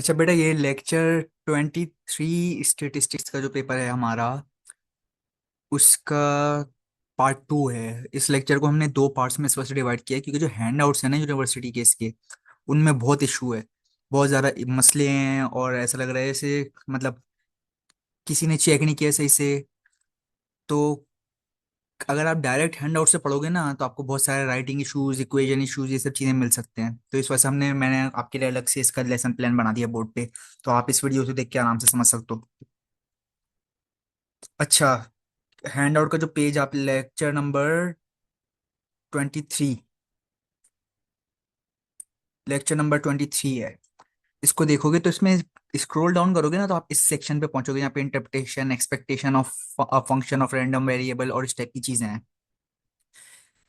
अच्छा बेटा, ये लेक्चर 23 स्टेटिस्टिक्स का जो पेपर है हमारा, उसका पार्ट 2 है। इस लेक्चर को हमने दो पार्ट्स में इस वजह से डिवाइड किया है क्योंकि जो हैंड आउट्स है ना यूनिवर्सिटी के इसके, उनमें बहुत इशू है। बहुत ज़्यादा मसले हैं और ऐसा लग रहा है जैसे मतलब किसी ने चेक नहीं किया सही से। तो अगर आप डायरेक्ट हैंड आउट से पढ़ोगे ना तो आपको बहुत सारे राइटिंग इश्यूज, इक्वेशन इश्यूज, ये सब चीज़ें मिल सकते हैं। तो इस वजह से मैंने आपके लिए अलग से इसका लेसन प्लान बना दिया बोर्ड पे। तो आप इस वीडियो से देख के आराम से समझ सकते हो। अच्छा, हैंड आउट का जो पेज आप लेक्चर नंबर 23, लेक्चर नंबर 23 है, इसको देखोगे तो इसमें स्क्रॉल डाउन करोगे ना तो आप इस सेक्शन पे पहुंचोगे। यहाँ पे interpretation, expectation of function of random variable और इस टाइप की चीजें हैं।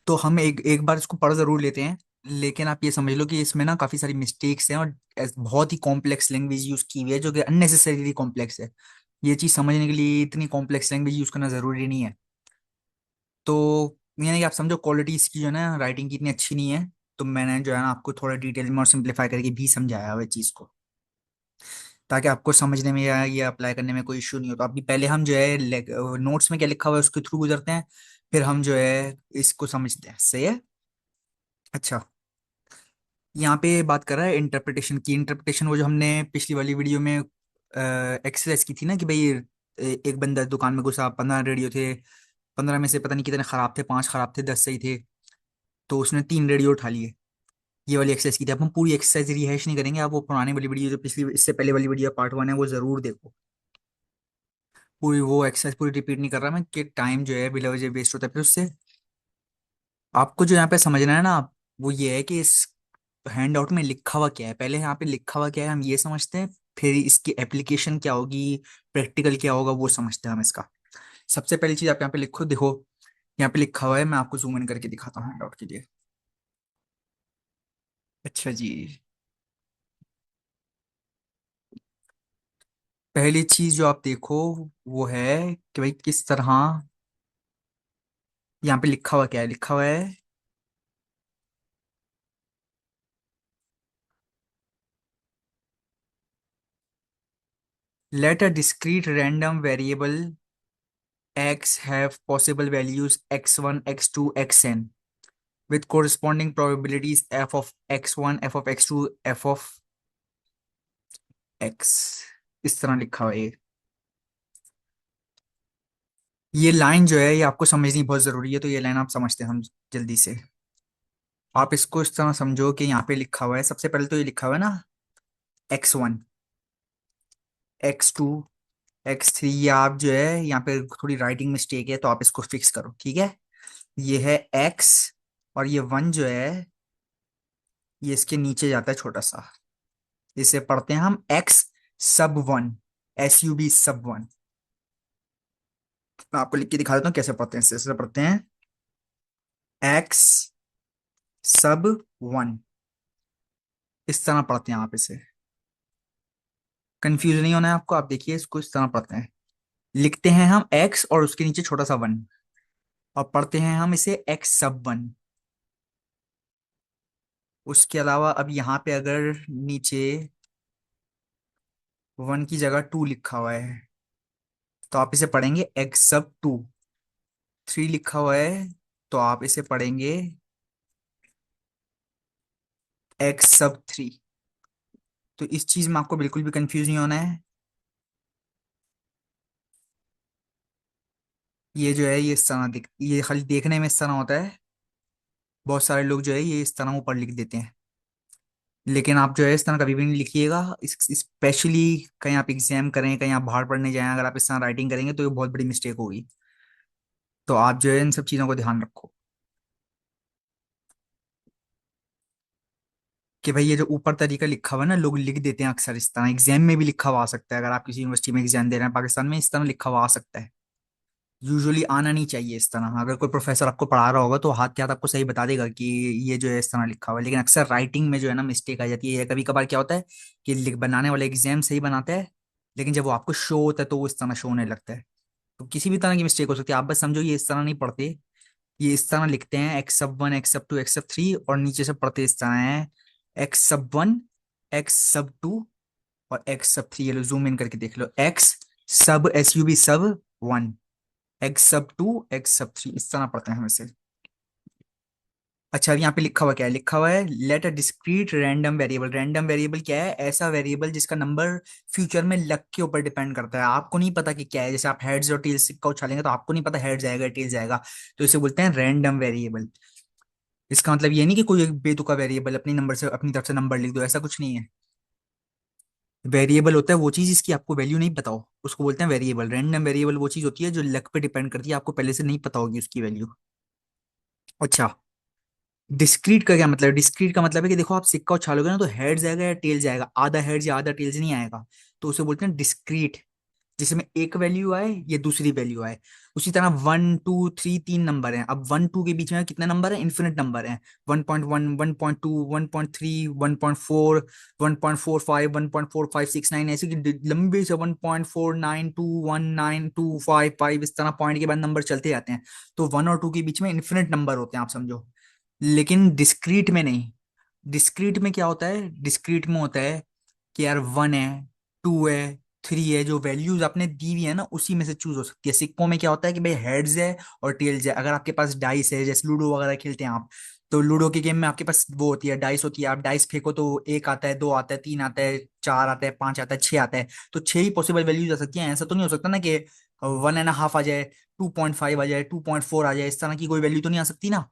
तो हम एक एक बार इसको पढ़ जरूर लेते हैं, लेकिन आप ये समझ लो कि इसमें ना काफी सारी मिस्टेक्स हैं और बहुत ही कॉम्प्लेक्स लैंग्वेज यूज की हुई है जो कि अननेसेसरीली कॉम्प्लेक्स है। ये चीज समझने के लिए इतनी कॉम्प्लेक्स लैंग्वेज यूज करना जरूरी नहीं है। तो यानी कि आप समझो क्वालिटी इसकी जो है ना राइटिंग की इतनी अच्छी नहीं है। तो मैंने जो है ना आपको थोड़ा डिटेल में और सिंप्लीफाई करके भी समझाया हुआ चीज़ को, ताकि आपको समझने में या ये अप्लाई करने में कोई इशू नहीं हो। तो अभी पहले हम जो है नोट्स में क्या लिखा हुआ है उसके थ्रू गुजरते हैं, फिर हम जो है इसको समझते हैं। सही है। अच्छा, यहाँ पे बात कर रहा है इंटरप्रिटेशन की। इंटरप्रिटेशन वो जो हमने पिछली वाली वीडियो में एक्सरसाइज की थी ना कि भाई एक बंदा दुकान में घुसा, 15 रेडियो थे, 15 में से पता नहीं कितने खराब थे, 5 खराब थे, 10 सही थे। तो उसने 3 रेडियो उठा लिए। ये वाली एक्सरसाइज की थी। अब हम पूरी एक्सरसाइज रिहैश नहीं करेंगे। आप वो पुरानी वाली वीडियो जो पिछली इससे पहले वाली वीडियो पार्ट 1 है वो जरूर देखो। पूरी वो एक्सरसाइज पूरी रिपीट नहीं कर रहा मैं कि टाइम जो है बिला वजह वेस्ट होता है फिर उससे। आपको जो यहाँ पे समझना है ना वो ये है कि इस हैंड आउट में लिखा हुआ क्या है। पहले यहाँ पे लिखा हुआ क्या है हम ये समझते हैं, फिर इसकी एप्लीकेशन क्या होगी, प्रैक्टिकल क्या होगा वो समझते हैं हम इसका। सबसे पहली चीज आप यहाँ पे लिखो, देखो यहाँ पे लिखा हुआ है। मैं आपको जूम इन करके दिखाता हूँ हैंड आउट के लिए। अच्छा जी, पहली चीज जो आप देखो वो है कि भाई किस तरह यहाँ पे लिखा हुआ क्या है। लिखा हुआ है let a discrete random variable x have possible values x1, x2, xn with corresponding probabilities f of x1, f of x2, f of x। इस तरह लिखा हुआ है ये लाइन जो है ये आपको समझनी बहुत जरूरी है। तो ये लाइन आप समझते हैं हम जल्दी से। आप इसको इस तरह समझो कि यहाँ पे लिखा हुआ है, सबसे पहले तो ये लिखा हुआ है ना x1, x2, x3। ये आप जो है यहाँ पे थोड़ी राइटिंग मिस्टेक है तो आप इसको फिक्स करो, ठीक है। ये है x और ये 1 जो है ये इसके नीचे जाता है छोटा सा। इसे पढ़ते हैं हम x sub 1, sub 1। मैं आपको लिख के दिखा देता हूँ कैसे पढ़ते हैं। इसे पढ़ते हैं x sub 1। इस तरह पढ़ते हैं आप इसे। कंफ्यूज नहीं होना है आपको। आप देखिए इसको इस तरह पढ़ते हैं। लिखते हैं हम x और उसके नीचे छोटा सा 1, और पढ़ते हैं हम इसे x sub 1। उसके अलावा अब यहाँ पे अगर नीचे 1 की जगह 2 लिखा हुआ है तो आप इसे पढ़ेंगे x sub 2। 3 लिखा हुआ है तो आप इसे पढ़ेंगे x sub 3। तो इस चीज में आपको बिल्कुल भी कंफ्यूज नहीं होना है। ये जो है ये इस तरह दिख, ये खाली देखने में इस तरह होता है। बहुत सारे लोग जो है ये इस तरह ऊपर लिख देते हैं, लेकिन आप जो है इस तरह कभी भी नहीं लिखिएगा। स्पेशली कहीं आप एग्जाम करें, कहीं आप बाहर पढ़ने जाएं, अगर आप इस तरह राइटिंग करेंगे तो ये बहुत बड़ी मिस्टेक होगी। तो आप जो है इन सब चीज़ों को ध्यान रखो कि भाई ये जो ऊपर तरीका लिखा हुआ है ना लोग लिख देते हैं अक्सर इस तरह। एग्जाम में भी लिखा हुआ आ सकता है। अगर आप किसी यूनिवर्सिटी में एग्जाम दे रहे हैं पाकिस्तान में, इस तरह लिखा हुआ आ सकता है। यूजुअली आना नहीं चाहिए इस तरह। अगर कोई प्रोफेसर आपको पढ़ा रहा होगा तो हाथ के हाथ आपको सही बता देगा कि ये जो है इस तरह लिखा हुआ है, लेकिन अक्सर राइटिंग में जो है ना मिस्टेक आ जाती है। कभी कभार क्या होता है कि लिख बनाने वाला एग्जाम सही बनाता है, लेकिन जब वो आपको शो होता है तो वो इस तरह शो होने लगता है। तो किसी भी तरह की मिस्टेक हो सकती है। आप बस समझो ये इस तरह नहीं पढ़ते, ये इस तरह लिखते हैं x sub 1, x sub 2, x sub 3, और नीचे से पढ़ते इस तरह है x sub 1, x sub 2, और एक्स सब 3, ये लो जूम इन करके देख लो, एक्स सब SUB सब 1, एक्स सब 2, एक्स सब 3, इस तरह पढ़ते हैं वैसे। अच्छा, अब यहाँ पे लिखा हुआ क्या है, लिखा हुआ है let a discrete random variable. Random variable क्या है, ऐसा वेरिएबल जिसका नंबर फ्यूचर में लक के ऊपर डिपेंड करता है, आपको नहीं पता कि क्या है। जैसे आप हेड्स और टेल्स सिक्का उछालेंगे तो आपको नहीं पता हेड्स आएगा टेल्स आएगा, तो इसे बोलते हैं रैंडम वेरिएबल। इसका मतलब ये नहीं कि कोई एक बेतुका वेरिएबल अपनी नंबर से अपनी तरफ से नंबर लिख दो, ऐसा कुछ नहीं है। वेरिएबल होता है वो चीज जिसकी आपको वैल्यू नहीं पता हो, उसको बोलते हैं वेरिएबल। रैंडम वेरिएबल वो चीज होती है जो लक पे डिपेंड करती है, आपको पहले से नहीं पता होगी उसकी वैल्यू। अच्छा, डिस्क्रीट का क्या मतलब है, डिस्क्रीट का मतलब है कि देखो आप सिक्का उछालोगे ना तो हेड्स आएगा या टेल्स आएगा, आधा हेड्स या आधा टेल्स नहीं आएगा, तो उसे बोलते हैं डिस्क्रीट, जिसमें एक वैल्यू आए या दूसरी वैल्यू आए। उसी तरह 1 2 3 तीन नंबर हैं, अब 1 2 के बीच में कितने नंबर हैं, इन्फिनिट नंबर हैं। 1.1, 1.2, 1.3, 1.4, 1.45, 1.4569, ऐसे कि लंबे से 1.49219255, इस तरह पॉइंट के बाद नंबर चलते जाते हैं। तो 1 और 2 के बीच में इन्फिनिट नंबर होते हैं, आप समझो। लेकिन डिस्क्रीट में नहीं। डिस्क्रीट में क्या होता है, डिस्क्रीट में होता है कि यार 1 है, 2 है, 3 है, जो वैल्यूज आपने दी हुई है ना उसी में से चूज हो सकती है। सिक्कों में क्या होता है कि भाई हेड्स है और टेल्स है। अगर आपके पास डाइस है, जैसे लूडो वगैरह खेलते हैं आप, तो लूडो के गेम में आपके पास वो होती है, डाइस होती है, आप डाइस फेंको तो एक आता है, दो आता है, तीन आता है, चार आता है, पांच आता है, छह आता है। तो छह ही पॉसिबल वैल्यूज आ सकती हैं, ऐसा तो नहीं हो सकता ना कि 1.5 आ जाए, 2.5 आ जाए, 2.4 आ जाए, इस तरह की कोई वैल्यू तो नहीं आ सकती ना।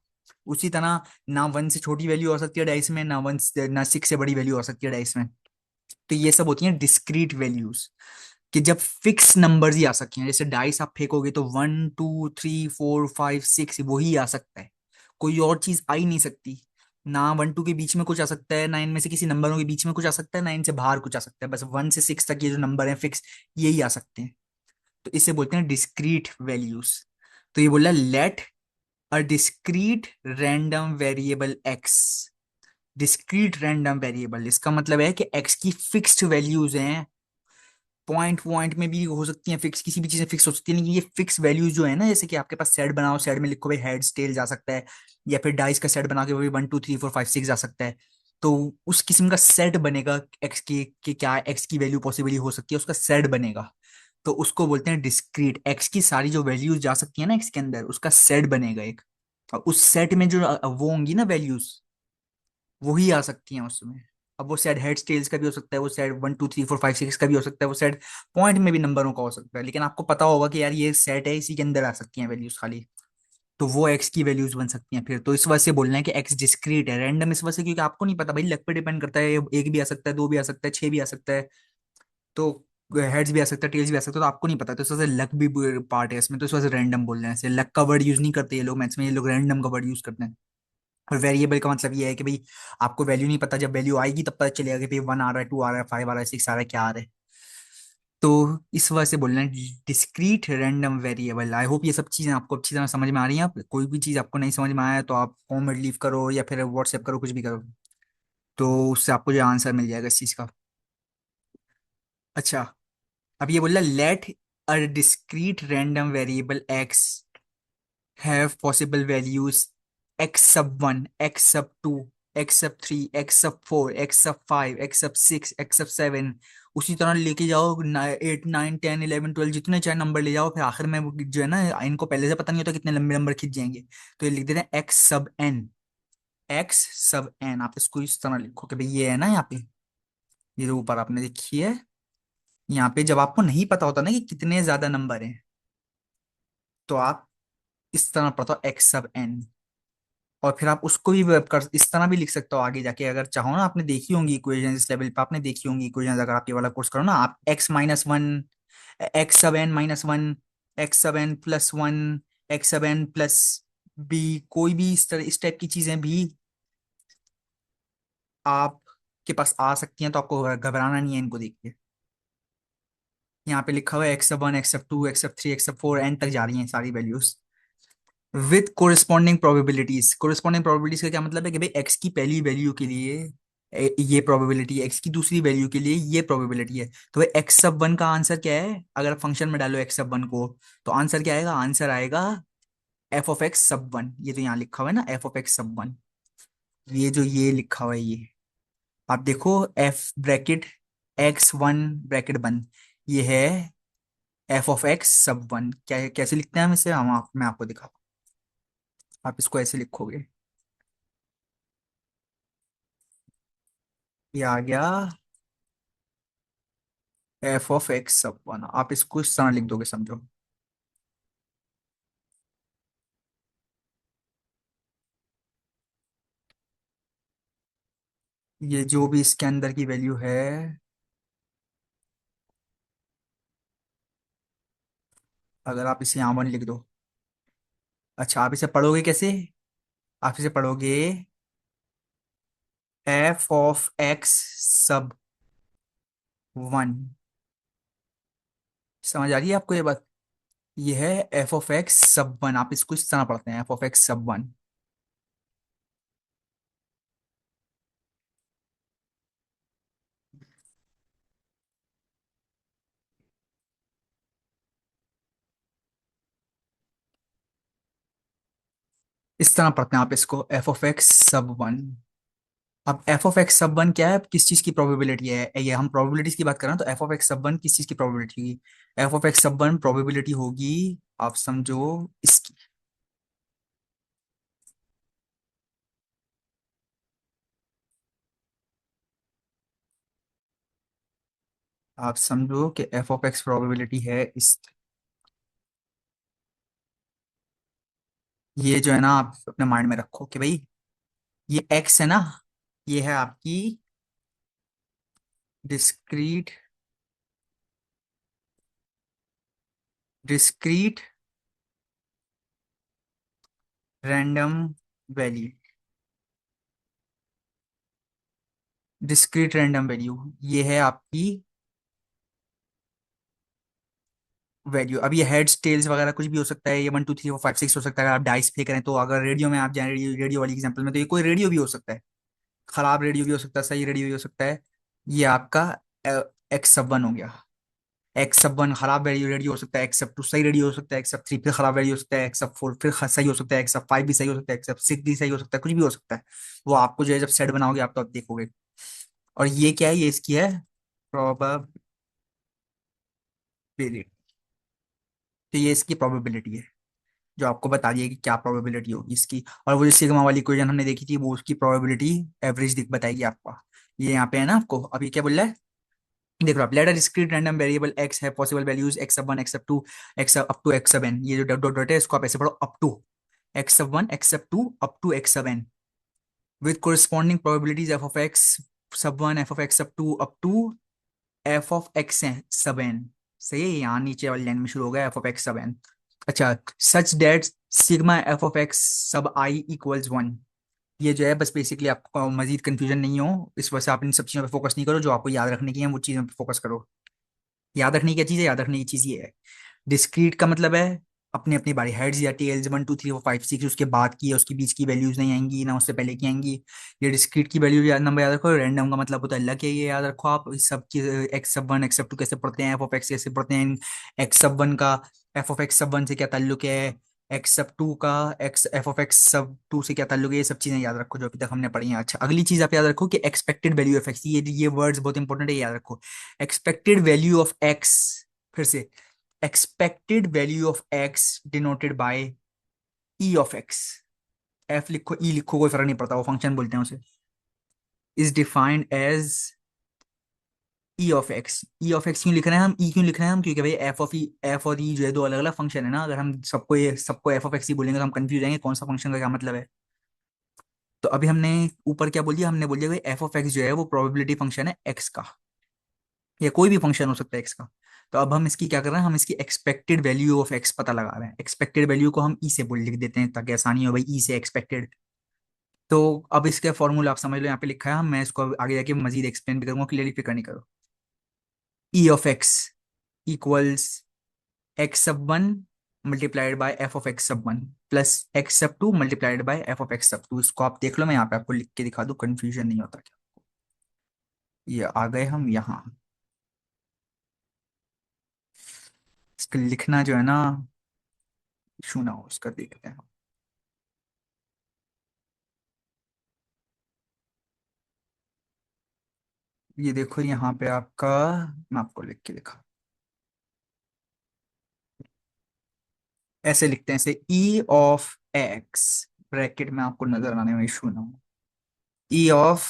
उसी तरह ना 1 से छोटी वैल्यू हो सकती है डाइस में, ना 6 से बड़ी वैल्यू हो सकती है डाइस में। तो ये सब होती हैं डिस्क्रीट वैल्यूज, कि जब फिक्स नंबर्स ही आ सकते हैं। जैसे डाइस आप फेंकोगे तो 1 2 3 4 5 6 वही आ सकता है, कोई और चीज आ ही नहीं सकती। ना 1 2 के बीच में कुछ आ सकता है, ना इनमें से किसी नंबरों के बीच में कुछ आ सकता है, ना इनसे बाहर कुछ आ सकता है, बस 1 से 6 तक ये जो नंबर है फिक्स, यही आ सकते हैं। तो इसे बोलते हैं डिस्क्रीट वैल्यूज। तो ये बोला let a discrete random variable X. Discrete random variable इसका मतलब है कि एक्स की फिक्स्ड वैल्यूज हैं, पॉइंट पॉइंट में भी हो सकती हैं फिक्स, किसी भी चीज में फिक्स हो सकती है, लेकिन ये फिक्स वैल्यूज जो है ना, जैसे कि आपके पास सेट बनाओ, सेट में लिखो भाई हेड्स टेल जा सकता है, या फिर डाइस का सेट बना के वही 1 2 3 4 5 6 जा सकता है। तो उस किस्म का सेट बनेगा एक्स की, कि क्या एक्स की वैल्यू पॉसिबली हो सकती है, उसका सेट बनेगा। तो उसको बोलते हैं डिस्क्रीट। एक्स की सारी जो वैल्यूज जा सकती है ना एक्स के अंदर, उसका सेट बनेगा एक, और उस सेट में जो वो होंगी ना वैल्यूज, वही आ सकती हैं उसमें। अब वो सेट हेड्स टेल्स का भी हो सकता है, वो सेट 1 2 3 4 5 6 का भी हो सकता है, वो सेट पॉइंट में भी नंबरों का हो सकता है, लेकिन आपको पता होगा कि यार ये सेट है, इसी के अंदर आ सकती हैं वैल्यूज खाली। तो वो एक्स की वैल्यूज बन सकती हैं फिर। तो इस वजह से बोलना है कि एक्स डिस्क्रीट है, रैंडम इस वजह से क्योंकि आपको नहीं पता भाई, लक पे डिपेंड करता है, एक भी आ सकता है, दो भी आ सकता है, छह भी आ सकता है, तो हेड्स भी आ सकता है, टेल्स भी आ सकता है, तो आपको नहीं पता, तो इस वजह से लक भी पार्ट है इसमें, तो इस वजह से रैंडम बोल रहे हैं। ऐसे लक का वर्ड यूज नहीं करते ये लोग मैथ्स में, ये लोग रैंडम का वर्ड यूज करते हैं। और वेरिएबल का मतलब ये है कि भाई आपको वैल्यू नहीं पता, जब वैल्यू आएगी तब पता चलेगा कि भाई 1 आ रहा है, 2 आ रहा है, 5 आ रहा है, 6 आ रहा है, क्या आ रहा है। तो इस वजह से बोलना है discrete random variable. I hope ये सब चीजें आपको अच्छी तरह समझ में आ रही हैं। आप कोई भी चीज आपको नहीं समझ में आया तो आप कॉमेंट लीव करो या फिर व्हाट्सएप करो, कुछ भी करो, तो उससे आपको जो आंसर मिल जाएगा इस चीज का। अच्छा, अब ये बोला let a discrete random variable X have possible values x sub 1, x sub 2, x sub 3, x sub 4, x sub 5, x sub 6, x sub 7। उसी तरह लेके जाओ 8 9 10 11 12, जितने चाहे नंबर ले जाओ, फिर आखिर में जो है ना, इनको पहले से पता नहीं होता कितने लंबे नंबर खिंच जाएंगे, तो ये लिख देते हैं x सब n। x सब n आप इसको इस तरह लिखो कि भाई ये है ना यहाँ पे, ये जो ऊपर आपने देखी है, यहाँ पे जब आपको नहीं पता होता ना कि कितने ज्यादा नंबर हैं, तो आप इस तरह पढ़ते हो x सब n। और फिर आप उसको भी वेब कर इस तरह भी लिख सकते हो आगे जाके, अगर चाहो ना। आपने देखी होंगी इक्वेशन, इस लेवल पे आपने देखी होंगी इक्वेशन, अगर आप ये वाला कोर्स करो ना, आप x-1, एक्स सब एन माइनस वन, एक्स सब एन प्लस वन, एक्स सब एन प्लस बी, कोई भी इस तरह इस टाइप की चीजें भी आपके पास आ सकती हैं, तो आपको घबराना नहीं है इनको देख के। यहाँ पे लिखा हुआ है एक्स सब वन, एक्स सब टू, एक्स सब थ्री, एक्स सब फोर, एन तक जा रही हैं सारी values with corresponding probabilities. Corresponding probabilities का क्या मतलब है कि भाई एक्स की पहली वैल्यू के लिए ये प्रोबेबिलिटी है, एक्स की दूसरी वैल्यू के लिए ये प्रोबेबिलिटी है। तो भाई एक्स सब वन का आंसर क्या है, अगर फंक्शन में डालो एक्स सब वन को, तो आंसर क्या आएगा, आंसर आएगा एफ ऑफ एक्स सब वन। ये तो यहाँ लिखा हुआ है ना एफ ऑफ एक्स सब वन, ये जो ये लिखा हुआ है ये, आप देखो एफ ब्रैकेट x1 ब्रैकेट बंद, ये है f(x)(sub)(1). क्या कैसे लिखते हैं हम इसे, मैं आपको दिखाऊँ। आप इसको ऐसे लिखोगे, ये आ गया f(x)(sub)(1). आप इसको इस तरह लिख दोगे, समझो। ये जो भी इसके अंदर की वैल्यू है, अगर आप इसे यहाँ 1 लिख दो। अच्छा, आप इसे पढ़ोगे कैसे? आप इसे पढ़ोगे f(x)(sub)(1). समझ आ रही है आपको ये बात? ये है f(x)(sub)(1). आप इसको इस तरह पढ़ते हैं, f(x)(sub)(1). इस तरह पढ़ते हैं आप इसको, f(x)(sub)(1). अब f(x)(sub)(1) क्या है, किस चीज की प्रोबेबिलिटी है? ये हम प्रोबेबिलिटीज की बात कर रहे हैं, तो f(x)(sub)(1) किस चीज की प्रोबेबिलिटी होगी? f(x)(sub)(1) प्रोबेबिलिटी होगी, आप समझो, इसकी। आप समझो कि f(x) प्रोबेबिलिटी है इस, ये जो है ना, आप अपने माइंड में रखो कि भाई ये x है ना, ये है आपकी discrete discrete random value. Discrete random value, ये है आपकी वैल्यू। अब ये हेड्स टेल्स वगैरह कुछ भी हो सकता है, ये 1 2 3 4 5 6 हो सकता है। अगर आप डाइस प्ले करें, तो अगर रेडियो में आप जाए, रेडियो वाली एग्जांपल में, तो ये कोई रेडियो भी हो सकता है, खराब रेडियो भी हो सकता है, सही रेडियो भी हो सकता है। ये आपका x(1) हो गया। x(1) खराब रेडियो रेडियो हो सकता है, x(2) सही रेडियो हो सकता है, x(3) फिर खराब रेडियो हो सकता है, x(4) फिर सही हो सकता है, x(5) भी सही हो सकता है, x(6) भी सही हो सकता है, कुछ भी हो सकता है। वो आपको जो है जब सेट बनाओगे आप, तो आप देखोगे। और ये क्या है, ये इसकी है प्रोबेबिलिटी। तो ये इसकी प्रोबेबिलिटी है, जो आपको बता दिया कि क्या प्रोबेबिलिटी होगी इसकी। और वो जो सिग्मा वाली इक्वेशन हमने देखी थी, वो उसकी प्रोबेबिलिटी एवरेज दिख बताएगी आपको। ये यहाँ पे है ना आपको। अब ये क्या बोल रहा है, देख लो आप, let a discrete random variable x है possible values x(1), x(2), x up to x(n). ये जो डॉट डॉट डॉट है, इसको आप ऐसे पढ़ो, up to x(1), x(2), up to x(n), with corresponding probabilities f(x)(1), f(x)(2), up to f(x)(n). सही है, यहाँ नीचे वाली लाइन में शुरू हो गया f(x)(n). अच्छा, such that sigma f(x)(i) equals 1। ये जो है बस बेसिकली आपको मजीद कंफ्यूजन नहीं हो, इस वजह से आप इन सब चीज़ों पे फोकस नहीं करो, जो आपको याद रखने की है वो चीज़ों पे फोकस करो। याद रखने की क्या चीज़ है, याद रखने की चीज़ ये है, डिस्क्रीट का मतलब है अपनी अपनी बारी, हेड्स या टेल्स 1 2 3 4 5 6, उसके बाद की या उसके बीच की वैल्यूज नहीं आएंगी, ना उससे पहले की आएंगी। ये डिस्क्रीट की वैल्यू याद, नंबर याद रखो। रैंडम का मतलब होता है अलग है, ये याद रखो आप। इस सब की x(1), x(2) कैसे पढ़ते हैं, f(x) कैसे पढ़ते हैं, x(1) का f(x)(1) से क्या ताल्लुक है, x(2) का f(x)(2) से क्या ताल्लुक है, ये सब चीजें याद रखो जो अभी तक हमने पढ़ी हैं। अच्छा, अगली चीज आप याद रखो कि एक्सपेक्टेड वैल्यू ऑफ x, ये वर्ड्स बहुत इंपॉर्टेंट है, याद रखो। एक्सपेक्टेड वैल्यू ऑफ x, फिर से, expected value of x denoted by e of x। f लिखो, e लिखो, कोई फर्क नहीं पड़ता, वो फंक्शन बोलते हैं उसे। is defined as e of x। e of x क्यों लिख रहे हैं हम, e क्यों लिख रहे हैं हम, क्योंकि भाई f और e जो है दो अलग अलग फंक्शन है ना। अगर हम सबको f of x ही बोलेंगे तो हम कंफ्यूज जाएंगे कौन सा फंक्शन का क्या मतलब है। तो अभी हमने ऊपर क्या बोल दिया, हमने बोल दिया भाई f of x जो है वो प्रोबेबिलिटी फंक्शन है x का, या कोई भी फंक्शन हो सकता है x का। तो अब हम इसकी क्या कर रहे हैं, हम इसकी एक्सपेक्टेड वैल्यू ऑफ x पता लगा रहे हैं। एक्सपेक्टेड वैल्यू को हम ई से बोल लिख देते हैं ताकि आसानी हो, भाई ई से एक्सपेक्टेड। तो अब इसका फॉर्मूला आप समझ लो, यहाँ पे लिखा है, मैं इसको आगे जाके मजीद एक्सप्लेन भी करूंगा, क्लियरली फिक्र नहीं करो। ई of x equals x(1) multiplied by f(x)(1) plus x(2) multiplied by f(x)(2). इसको आप देख लो, मैं यहाँ पे आपको लिख के दिखा दूं, कंफ्यूजन नहीं होता क्या। ये आ गए हम यहाँ, इसका लिखना जो है ना, इशू ना हो इसका, देखते हैं। ये देखो यहाँ पे आपका, मैं आपको लिख के दिखा, ऐसे लिखते हैं, ऐसे ई ऑफ एक्स, ब्रैकेट में आपको नजर आने में इशू ना हो, ई ऑफ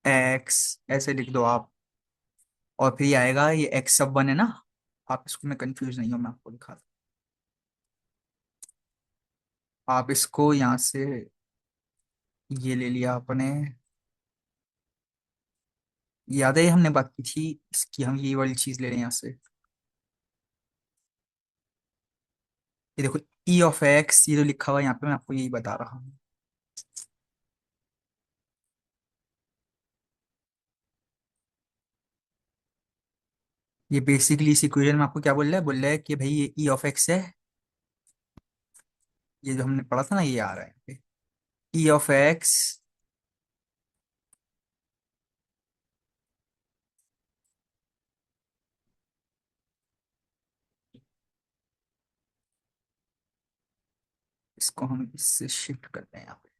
एक्स ऐसे लिख दो आप। और फिर ये आएगा, ये एक्स सब वन है ना, आप इसको, मैं कंफ्यूज नहीं हूँ, मैं आपको दिखा, आप इसको यहाँ से, ये ले लिया आपने, याद है हमने बात की थी इसकी, हम ये वाली चीज ले रहे हैं यहाँ से। ये देखो, ई ऑफ एक्स, ये जो लिखा हुआ है यहाँ पे, मैं आपको यही बता रहा हूँ। ये बेसिकली इस इक्वेशन में आपको क्या बोल रहा है कि भाई ये ई ऑफ एक्स है, ये जो हमने पढ़ा था ना, ये आ रहा है ई ऑफ एक्स, इसको हम इससे शिफ्ट करते हैं यहाँ पे,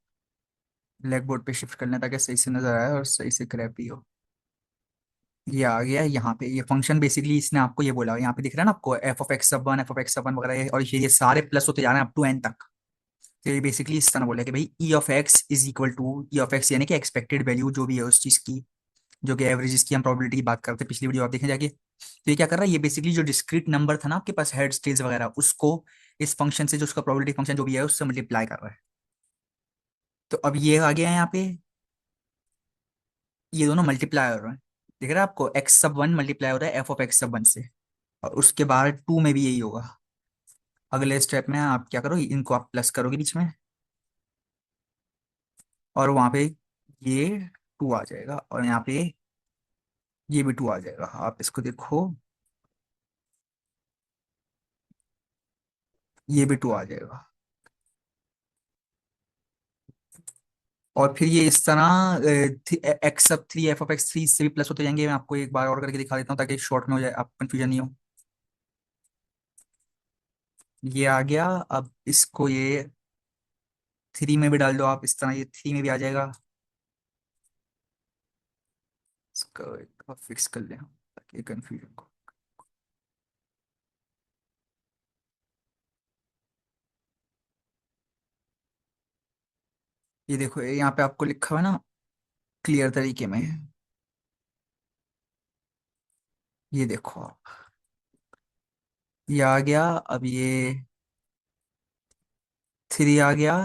ब्लैक बोर्ड पे शिफ्ट करना है ताकि सही से नजर आए और सही से ग्रैप भी हो। ये आ गया यहाँ पे, ये फंक्शन बेसिकली इसने आपको ये बोला, यहाँ पे दिख रहा है ना आपको, एफ ऑफ एक्स सब वन, एफ ऑफ एक्स सब वन वगैरह और ये सारे प्लस होते जा रहे हैं अप टू एन तक। तो ये बेसिकली इस तरह बोला कि भाई E of X is equal to, E of X यानी कि एक्सपेक्टेड वैल्यू जो भी है उस चीज की, जो कि एवरेज की हम प्रोबेबिलिटी की बात करते हैं, पिछली वीडियो आप देखें जाके। तो ये क्या कर रहा है, ये बेसिकली जो डिस्क्रीट नंबर था ना आपके पास, हेड्स टेल्स वगैरह, उसको इस फंक्शन से, जो उसका प्रोबेबिलिटी फंक्शन जो भी है उससे मल्टीप्लाई कर रहा है। तो अब ये आ गया है यहाँ पे, ये दोनों मल्टीप्लाई हो रहे हैं, दिख रहा है आपको, एक्स सब वन मल्टीप्लाई हो रहा है एफ ऑफ एक्स सब वन से, और उसके बाद टू में भी यही होगा। अगले स्टेप में आप क्या करो, इनको आप प्लस करोगे बीच में, और वहां पे ये टू आ जाएगा, और यहाँ पे ये भी टू आ जाएगा, आप इसको देखो, ये भी टू आ जाएगा। और फिर ये इस तरह एक्स सब three, F of x three से भी प्लस होते जाएंगे, मैं आपको एक बार और करके दिखा देता हूँ ताकि शॉर्ट में हो जाए, आप कंफ्यूजन नहीं हो। ये आ गया, अब इसको ये थ्री में भी डाल दो आप, इस तरह ये थ्री में भी आ जाएगा। इसको एक बार फिक्स कर लें हम, ताकि कंफ्यूजन को, ये देखो ये यहाँ पे आपको लिखा हुआ है ना क्लियर तरीके में, ये देखो आप, ये आ गया, अब ये थ्री आ गया,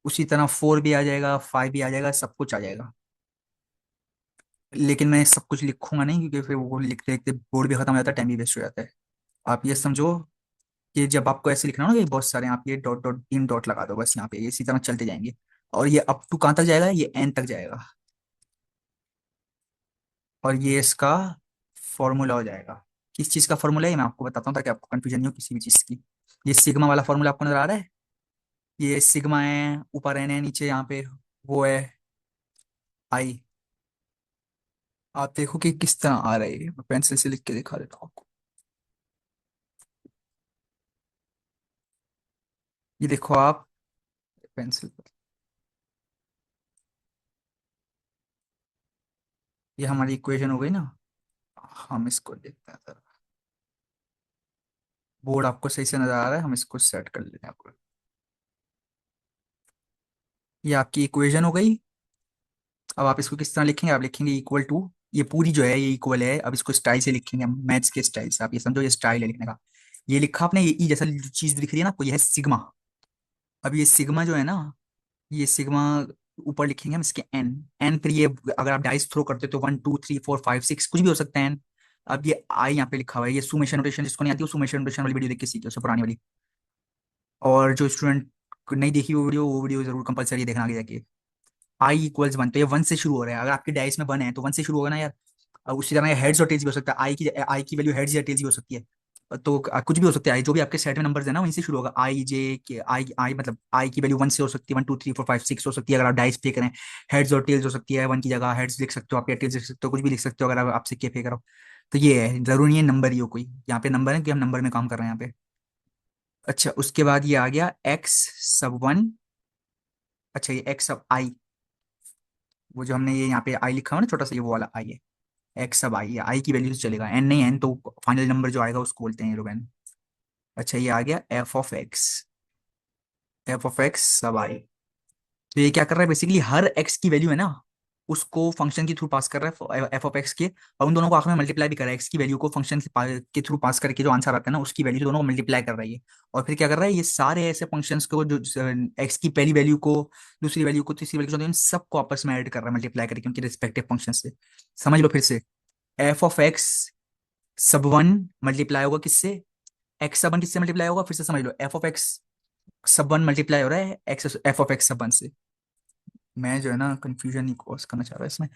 उसी तरह फोर भी आ जाएगा, फाइव भी आ जाएगा, सब कुछ आ जाएगा। लेकिन मैं सब कुछ लिखूंगा नहीं, क्योंकि फिर वो लिखते लिखते बोर्ड भी खत्म हो जाता है, टाइम भी वेस्ट हो जाता है। आप ये समझो कि जब आपको ऐसे लिखना हो ना कि बहुत सारे, आप ये डॉट डॉट तीन डॉट लगा दो बस यहाँ पे, ये इसी तरह चलते जाएंगे, और ये अप टू कहाँ तक जाएगा, ये एन तक जाएगा, और ये इसका फॉर्मूला हो जाएगा। किस चीज़ का फॉर्मूला है ये मैं आपको बताता हूँ ताकि आपको कंफ्यूजन नहीं हो किसी भी चीज़ की। ये सिग्मा वाला फॉर्मूला आपको नजर आ रहा है, ये सिग्मा है, ऊपर एन है, नीचे यहाँ पे वो है आई। आप देखो कि किस तरह आ रहा है, मैं पेंसिल से लिख के दिखा देता हूँ आपको। ये देखो आप, पेंसिल पर, ये हमारी इक्वेशन हो गई ना। हम इसको देखते हैं सर, बोर्ड आपको सही से नजर आ रहा है, हम इसको सेट कर लेते हैं आपको। ये आपकी इक्वेशन हो गई। अब आप इसको किस तरह लिखेंगे, आप लिखेंगे इक्वल टू, ये पूरी जो है ये इक्वल है, अब इसको स्टाइल से लिखेंगे हम, मैथ्स के स्टाइल से, आप ये समझो ये स्टाइल है लिखने का। ये लिखा आपने, ये ई जैसा चीज दिख रही है ना आपको, ये है सिग्मा। अब ये सिग्मा जो है ना, ये सिग्मा ऊपर लिखेंगे हम इसके एन, एन फिर ये, अगर आप डाइस थ्रो करते हो तो one two three four five six कुछ भी हो सकता है एन। अब ये आई यहाँ पे लिखा हुआ है, ये सुमेशन नोटेशन जिसको नहीं आती वो सुमेशन नोटेशन वाली वीडियो देख के सीखिए, उससे पुरानी वाली। और जो स्टूडेंट नहीं देखी वो वीडियो जरूर कंपलसरी देखना आगे जाके। आई इक्वल्स वन, तो ये वन से शुरू हो रहा है, अगर आपके डाइस में वन है तो वन से शुरू होगा ना यार। अब उसी तरह हेड्स और टेल्स भी हो सकता है, आई की वैल्यू हेड्स या टेल्स भी हो सकती है। तो कुछ भी हो सकता है, जो भी आपके सेट में नंबर्स है ना वहीं से शुरू होगा, आई जे के आई, आई मतलब आई की वैल्यू वन से हो सकती है, one two three four five six हो सकती है, अगर आप डाइस पे करें। हेड्स और टेल्स हो सकती है, वन की जगह हेड्स लिख सकते हो आप, या टेल्स लिख सकते हो, कुछ भी लिख सकते हो अगर आप आपसे के पे करो। तो ये है, जरूरी है नंबर ही हो कोई, यहाँ पे नंबर है कि हम नंबर में काम कर रहे हैं यहाँ पे। अच्छा, उसके बाद ये आ गया एक्स सब वन, अच्छा ये एक्स सब आई, वो जो हमने ये यहाँ पे आई लिखा हुआ ना छोटा सा, ये वो वाला आई है। एक्स सब आई है, आई की वैल्यू से चलेगा, एन नहीं, एन तो फाइनल नंबर जो आएगा उसको बोलते हैं ये लोग एन। अच्छा ये आ गया F of x, F of x सब आई। तो ये क्या कर रहा है बेसिकली, हर एक्स की वैल्यू है ना, उसको फंक्शन के थ्रू पास कर रहा है एफ ऑफ एक्स के, और उन दोनों को आखिर में मल्टीप्लाई भी कर रहा है, एक्स की वैल्यू को फंक्शन के थ्रू पास करके जो आंसर आता है ना उसकी वैल्यू से दोनों को मल्टीप्लाई कर रही है। और फिर क्या कर रहा है, ये सारे ऐसे फंक्शंस को जो एक्स की पहली वैल्यू को, दूसरी वैल्यू को, तीसरी वैल्यू को, इन सबको आपस में ऐड कर रहा है मल्टीप्लाई करके उनके रिस्पेक्टिव फंक्शन से। समझ लो फिर से, एफ ऑफ एक्स सब वन मल्टीप्लाई होगा किससे, एक्स सब वन किससे मल्टीप्लाई होगा, फिर से समझ लो, एफ ऑफ एक्स सब वन मल्टीप्लाई हो रहा है एक्स एफ ऑफ एक्स सब वन से। मैं जो है ना कंफ्यूजन नहीं कॉज करना चाह रहा इसमें,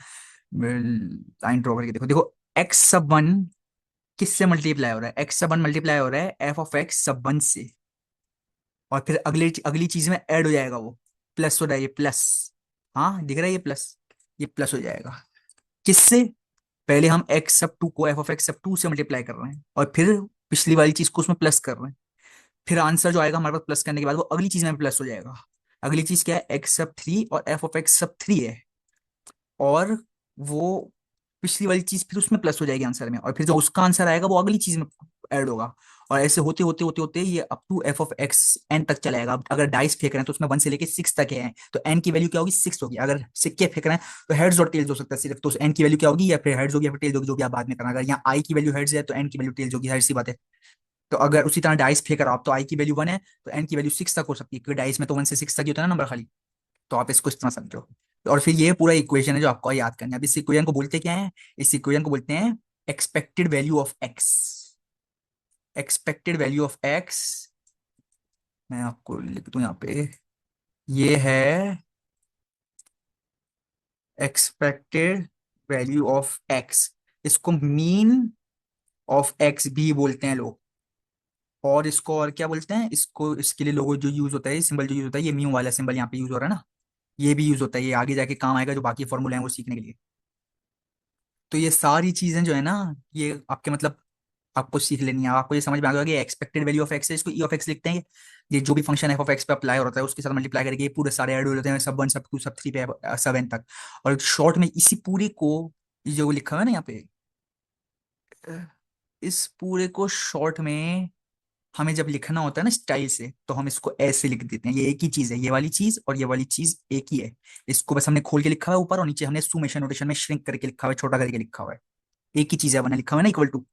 लाइन ड्रॉ करके देखो, देखो एक्स सब वन किससे मल्टीप्लाई हो रहा है, एक्स सब वन मल्टीप्लाई हो रहा है एफ ऑफ एक्स सब वन से, और फिर अगली अगली चीज में ऐड हो जाएगा वो, प्लस हो रहा है ये प्लस, हाँ दिख रहा है ये प्लस, ये प्लस हो जाएगा किससे, पहले हम एक्स सब टू को एफ ऑफ एक्स सब टू से मल्टीप्लाई कर रहे हैं, और फिर पिछली वाली चीज को उसमें प्लस कर रहे हैं, फिर आंसर जो आएगा हमारे पास प्लस करने के बाद वो अगली चीज में प्लस हो जाएगा। अगली चीज क्या है, एक्स सब थ्री और एफ ऑफ एक्स सब थ्री है, और वो पिछली वाली चीज फिर उसमें प्लस हो जाएगी आंसर में, और फिर जो उसका आंसर आएगा वो अगली चीज में ऐड होगा, और ऐसे होते होते होते होते ये up to F of X N तक चलेगा। अब अगर डाइस फेंक रहे हैं तो उसमें वन से लेके सिक्स तक है, तो एन की वैल्यू क्या होगी, सिक्स होगी। अगर सिक्के फेंक रहे हैं तो हेड्स और टेल्स हो सकता है सिर्फ, तो एन की वैल्यू क्या होगी, या फिर हेड्स होगी या फिर टेल्स होगी, जो भी आप बाद में करना। अगर यहाँ आई की वैल्यू हेड्स है तो एन की वैल्यू टेल्स होगी, हर सी बात है। तो अगर उसी तरह डाइस फेंक रहा आप तो आई की वैल्यू वन है तो एन की वैल्यू सिक्स तक हो सकती है, क्योंकि डाइस में तो वन से सिक्स तक ही होता है ना नंबर खाली। तो आप इसको इस तरह समझो, और फिर ये पूरा इक्वेशन है जो आपको याद करना है। अब इस इक्वेशन को बोलते क्या है, इस इक्वेशन को बोलते हैं expected value of x, expected value of x. मैं आपको लिख दूं यहाँ पे, ये है एक्सपेक्टेड वैल्यू ऑफ एक्स, इसको मीन ऑफ एक्स भी बोलते हैं लोग, और इसको और क्या बोलते हैं, इसको इसके लिए लोगो जो यूज होता है, सिंबल जो यूज होता है, ये म्यू वाला सिंबल यहाँ पे यूज हो रहा है ना, ये भी यूज होता है, ये आगे जाके काम आएगा जो बाकी फॉर्मूले हैं वो सीखने के लिए। तो ये सारी चीजें जो है ना, ये आपके मतलब आपको सीख लेनी है, आपको ये समझ में आ गया कि एक्सपेक्टेड वैल्यू ऑफ एक्स है, इसको ई ऑफ एक्स लिखते हैं। ये जो भी फंक्शन एफ ऑफ एक्स पे अप्लाई होता है उसके साथ मल्टीप्लाई करके ये पूरे सारे ऐड हो जाते हैं, सब वन सब टू सब थ्री पे सब एन तक। और शॉर्ट में इसी पूरे को, ये जो लिखा हुआ है ना यहाँ पे, अ, इस पूरे को शॉर्ट में हमें जब लिखना होता है ना स्टाइल से, तो हम इसको ऐसे लिख देते हैं, ये एक ही चीज है, ये वाली चीज और ये वाली चीज एक ही है। इसको बस हमने खोल के लिखा हुआ है ऊपर, और नीचे हमने सुमेशन नोटेशन में श्रिंक करके लिखा हुआ है, छोटा करके लिखा हुआ है, एक ही चीज है, बना लिखा हुआ है ना इक्वल टू।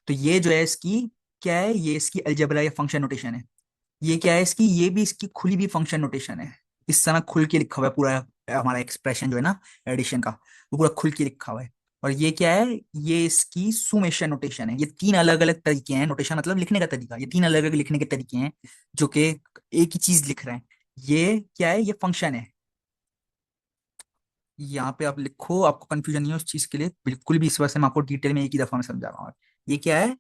तो ये जो है इसकी क्या है, ये इसकी अलजेब्रा या फंक्शन नोटेशन है। ये क्या है इसकी, ये भी इसकी खुली भी फंक्शन नोटेशन है। इस तरह खुल के लिखा हुआ है पूरा हमारा एक्सप्रेशन जो है ना एडिशन का, वो पूरा खुल के लिखा हुआ है। और ये क्या है, ये इसकी सुमेशन नोटेशन है। ये तीन अलग अलग तरीके हैं, नोटेशन मतलब लिखने का तरीका, ये तीन अलग अलग लिखने के तरीके हैं जो कि एक ही चीज लिख रहे हैं। ये क्या है, ये फंक्शन है। यहाँ पे आप लिखो, आपको कंफ्यूजन नहीं है उस चीज के लिए बिल्कुल भी, इस वजह से मैं आपको डिटेल में एक ही दफा में समझा रहा हूँ। ये क्या है,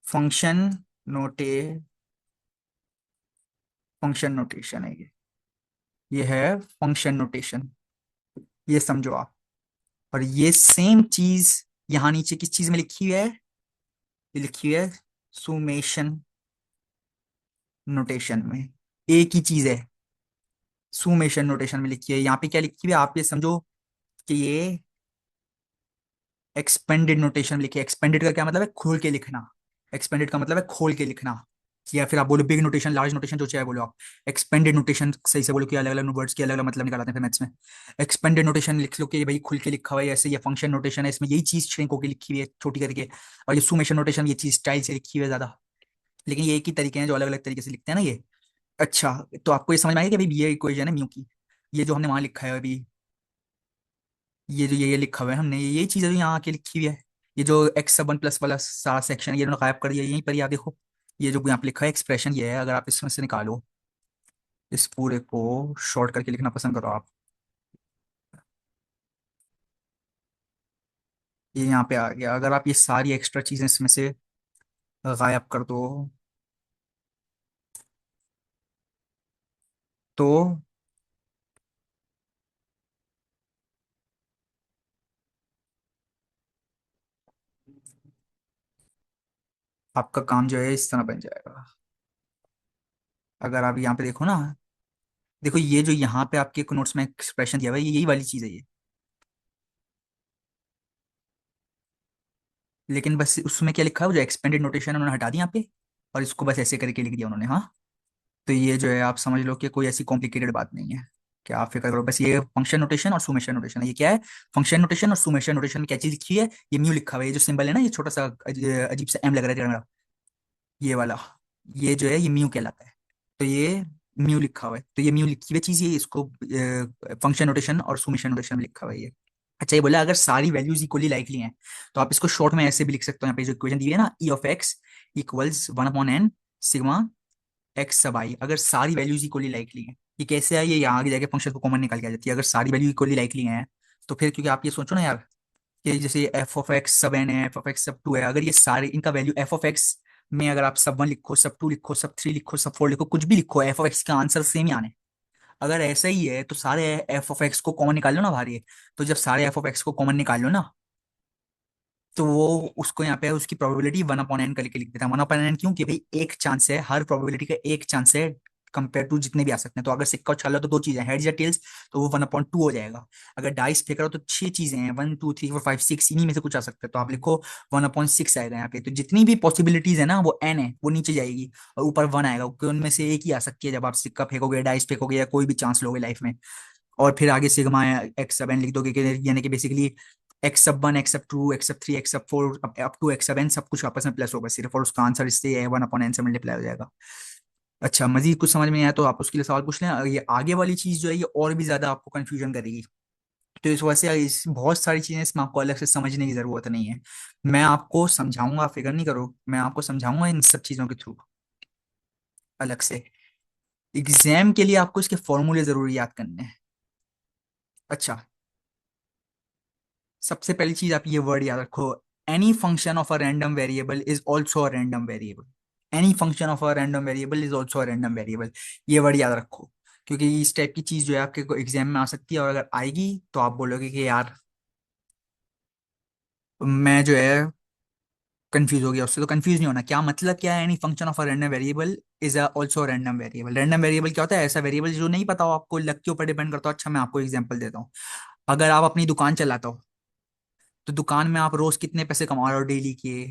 फंक्शन नोटे, फंक्शन नोटेशन है ये है फंक्शन नोटेशन, ये समझो आप। और ये सेम चीज यहाँ नीचे किस चीज में लिखी हुई है, ये लिखी हुई है सुमेशन नोटेशन में, एक ही चीज है, सुमेशन नोटेशन में लिखी है। यहाँ पे क्या लिखी हुई है आप ये समझो कि ये एक्सपेंडेड नोटेशन लिखी है। एक्सपेंडेड का क्या मतलब है, खोल के लिखना, एक्सपेंडेड का मतलब है खोल के लिखना। या फिर आप बोलो बिग नोटेशन, लार्ज नोटेशन, जो चाहे बोलो आप। एक्सपेंडेड नोटेशन सही से बोलो कि अलग अलग वर्ड्स के अलग अलग मतलब निकालते हैं फिर मैथ्स में। एक्सपेंडेड नोटेशन लिख लो कि ये भाई खुल के लिखा हुआ है ऐसे, ये फंक्शन नोटेशन है, इसमें यही चीज श्रिंक होकर लिखी हुई है छोटी करके। और ये सुमेशन नोटेशन, ये चीज स्टाइल से लिखी हुई है ज्यादा, लेकिन ये एक ही तरीके हैं जो अलग अलग तरीके से लिखते हैं ना ये। अच्छा, तो आपको ये समझ में आएगा कि भाई ये इक्वेशन है म्यू की, ये जो हमने वहां लिखा है अभी, ये जो ये लिखा हुआ है हमने, ये चीज है जो यहाँ आके लिखी हुई है। ये जो एक्स सब वन प्लस वाला सारा सेक्शन ये गायब कर दिया, यहीं पर ही आप देखो, ये जो यहाँ पे लिखा है एक्सप्रेशन ये है। अगर आप इसमें से निकालो, इस पूरे को शॉर्ट करके लिखना पसंद करो आप, ये यहाँ पे आ गया। अगर आप ये सारी एक्स्ट्रा चीजें इसमें से गायब कर दो, तो आपका काम जो है इस तरह बन जाएगा। अगर आप यहाँ पे देखो ना, देखो ये जो यहाँ पे आपके नोट्स में एक्सप्रेशन दिया हुआ है, ये यही वाली चीज है ये। लेकिन बस उसमें क्या लिखा है, वो जो एक्सपेंडेड नोटेशन उन्होंने हटा दी यहाँ पे, और इसको बस ऐसे करके लिख दिया उन्होंने, हाँ। तो ये जो है आप समझ लो कि कोई ऐसी कॉम्प्लिकेटेड बात नहीं है। क्या आप फिक्र करो, बस ये फंक्शन नोटेशन और सुमेशन नोटेशन है। ये क्या है, फंक्शन नोटेशन और सुमेशन नोटेशन में क्या चीज लिखी है, ये म्यू लिखा हुआ है। ये जो सिंबल है ना, ये छोटा सा अजीब सा एम लग रहा है, ये वाला, ये जो है ये म्यू कहलाता है। तो ये म्यू लिखा हुआ है, तो ये म्यू लिखी हुई चीज, ये इसको फंक्शन नोटेशन और सुमेशन नोटेशन में लिखा हुआ है ये। अच्छा, ये बोला अगर सारी वैल्यूज इक्वली लाइकली हैं, तो आप इसको शॉर्ट में ऐसे भी लिख सकते हो। यहाँ पे जो इक्वेशन दी है ना, ई of x equals 1/n sigma x सब आई, अगर सारी वैल्यूज इक्वली लाइकली हैं। ये कैसे है, ये यहाँ आगे जाके फंक्शन को कॉमन निकाल के आ जाती है, अगर सारी वैल्यू इक्वली लाइकली हैं। तो फिर क्योंकि आप ये सोचो ना यार, कि जैसे एफ ऑफ एक्स सब एन है, एफ ऑफ एक्स सब टू है, अगर ये सारे इनका वैल्यू एफ ऑफ एक्स में अगर आप सब वन लिखो, सब टू लिखो, सब थ्री लिखो, सब फोर लिखो, कुछ भी लिखो, एफ ऑफ एक्स का आंसर सेम ही आने। अगर ऐसा ही है तो सारे एफ ऑफ एक्स को कॉमन निकाल लो ना बाहर ये। तो जब सारे एफ ऑफ एक्स को कॉमन निकाल लो ना, तो वो उसको यहाँ पे उसकी प्रोबेबिलिटी 1/n करके लिख देता है। 1/n क्यों, कि भाई एक चांस है, हर प्रोबेबिलिटी का एक चांस है कंपेयर टू जितने भी आ सकते हैं। तो अगर सिक्का उछाला तो दो चीजें, हेड्स या टेल्स, तो वो 1/2 हो जाएगा। अगर डाइस फेंक रहा हो तो छह चीजें हैं, 1 2 3 4 5 6, इन्हीं में से कुछ आ सकता है, तो आप लिखो 1/6 आएगा यहाँ पे। तो जितनी भी पॉसिबिलिटीज है ना, वो n है, वो नीचे जाएगी, और ऊपर 1 आएगा, क्योंकि उनमें से एक ही आ सकती है जब आप सिक्का फेंकोगे, डाइस फेंकोगे, या कोई भी चांस लोगे लाइफ में। और फिर आगे सिग्मा एक्स सब एन लिख दोगे, यानी कि बेसिकली एक्स सब वन, एक्स सब टू, एक्स सब थ्री, एक्स सब फोर, अप टू एक्स सब एन, सब कुछ आपस में प्लस होगा सिर्फ, और उसका आंसर इससे 1/n से मल्टीप्लाई हो जाएगा। अच्छा, मजीद कुछ समझ में आया तो आप उसके लिए सवाल पूछ लें। ये आगे वाली चीज जो है, ये और भी ज्यादा आपको कंफ्यूजन करेगी। तो इस वजह से बहुत सारी चीजें इसमें आपको अलग से समझने की जरूरत नहीं है। मैं आपको समझाऊंगा, फिक्र नहीं करो, मैं आपको समझाऊंगा इन सब चीजों के थ्रू अलग से। एग्जाम के लिए आपको इसके फॉर्मूले जरूर याद करने हैं। अच्छा, सबसे पहली चीज आप ये वर्ड याद रखो, any function of a random variable is also a random variable. Any function of a random variable is also a random variable. ये वर्ड याद रखो, क्योंकि इस टाइप की चीज जो है आपके एग्जाम में आ सकती है, और अगर आएगी तो आप बोलोगे कि यार मैं जो है कंफ्यूज हो गया उससे। तो कंफ्यूज नहीं होना, क्या मतलब क्या है any function of a random variable is also random variable. Random variable क्या होता है, ऐसा वेरिएबल जो नहीं पता हो आपको, लक के ऊपर डिपेंड करता हो। अच्छा, मैं आपको एग्जांपल देता हूँ। अगर आप अपनी दुकान चलाते हो, तो दुकान में आप रोज कितने पैसे कमा रहे हो डेली के,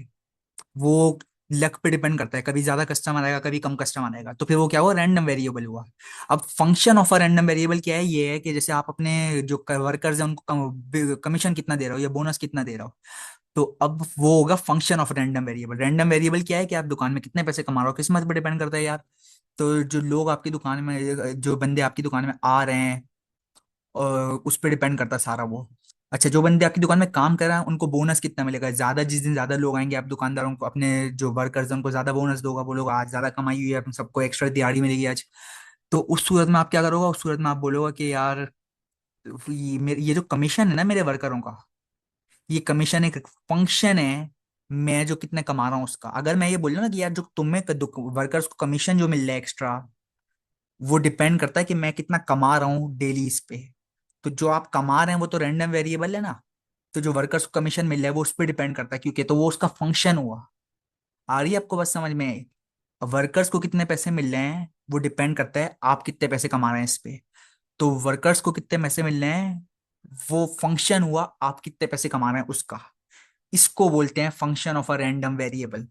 वो लक पे डिपेंड करता है। कभी ज्यादा कस्टमर आएगा, कभी कम कस्टमर आएगा, तो फिर वो क्या हुआ, रैंडम वेरिएबल हुआ। अब function of a random variable क्या है, ये है कि जैसे आप अपने जो वर्कर्स हैं उनको कमीशन कितना दे रहे हो या बोनस कितना दे रहे हो, तो अब वो होगा function of random variable. Random variable क्या है, कि आप दुकान में कितने पैसे कमा रहे हो, किस्मत पर डिपेंड करता है यार। तो जो लोग आपकी दुकान में, जो बंदे आपकी दुकान में आ रहे हैं, उस पर डिपेंड करता है सारा वो। अच्छा, जो बंदे आपकी दुकान में काम कर रहे हैं उनको बोनस कितना मिलेगा, ज्यादा जिस दिन ज्यादा लोग आएंगे, आप दुकानदारों को, अपने जो वर्कर्स हैं उनको ज्यादा बोनस दोगा, वो लोग आज ज्यादा कमाई हुई है, अपन सबको एक्स्ट्रा दिहाड़ी मिलेगी आज। तो उस सूरत में आप क्या करोगे, उस सूरत में आप बोलोगे कि यार ये जो कमीशन है ना मेरे वर्करों का, ये कमीशन एक फंक्शन है, मैं जो कितने कमा रहा हूँ उसका। अगर मैं ये बोल रहा हूं ना कि यार जो तुम्हें वर्कर्स को कमीशन जो मिल रहा है एक्स्ट्रा, वो डिपेंड करता है कि मैं कितना कमा रहा हूँ डेली इस पे। तो जो आप कमा रहे हैं वो तो रैंडम वेरिएबल है ना, तो जो वर्कर्स को कमीशन मिल रहा है वो उस पर डिपेंड करता है, क्योंकि तो वो उसका फंक्शन हुआ। आ रही है आपको बस समझ में, वर्कर्स को कितने पैसे मिल रहे हैं वो डिपेंड करता है आप कितने पैसे कमा रहे हैं इस पे। तो वर्कर्स को कितने पैसे मिल रहे हैं, वो फंक्शन हुआ आप कितने पैसे कमा रहे हैं उसका। इसको बोलते हैं function of a random variable.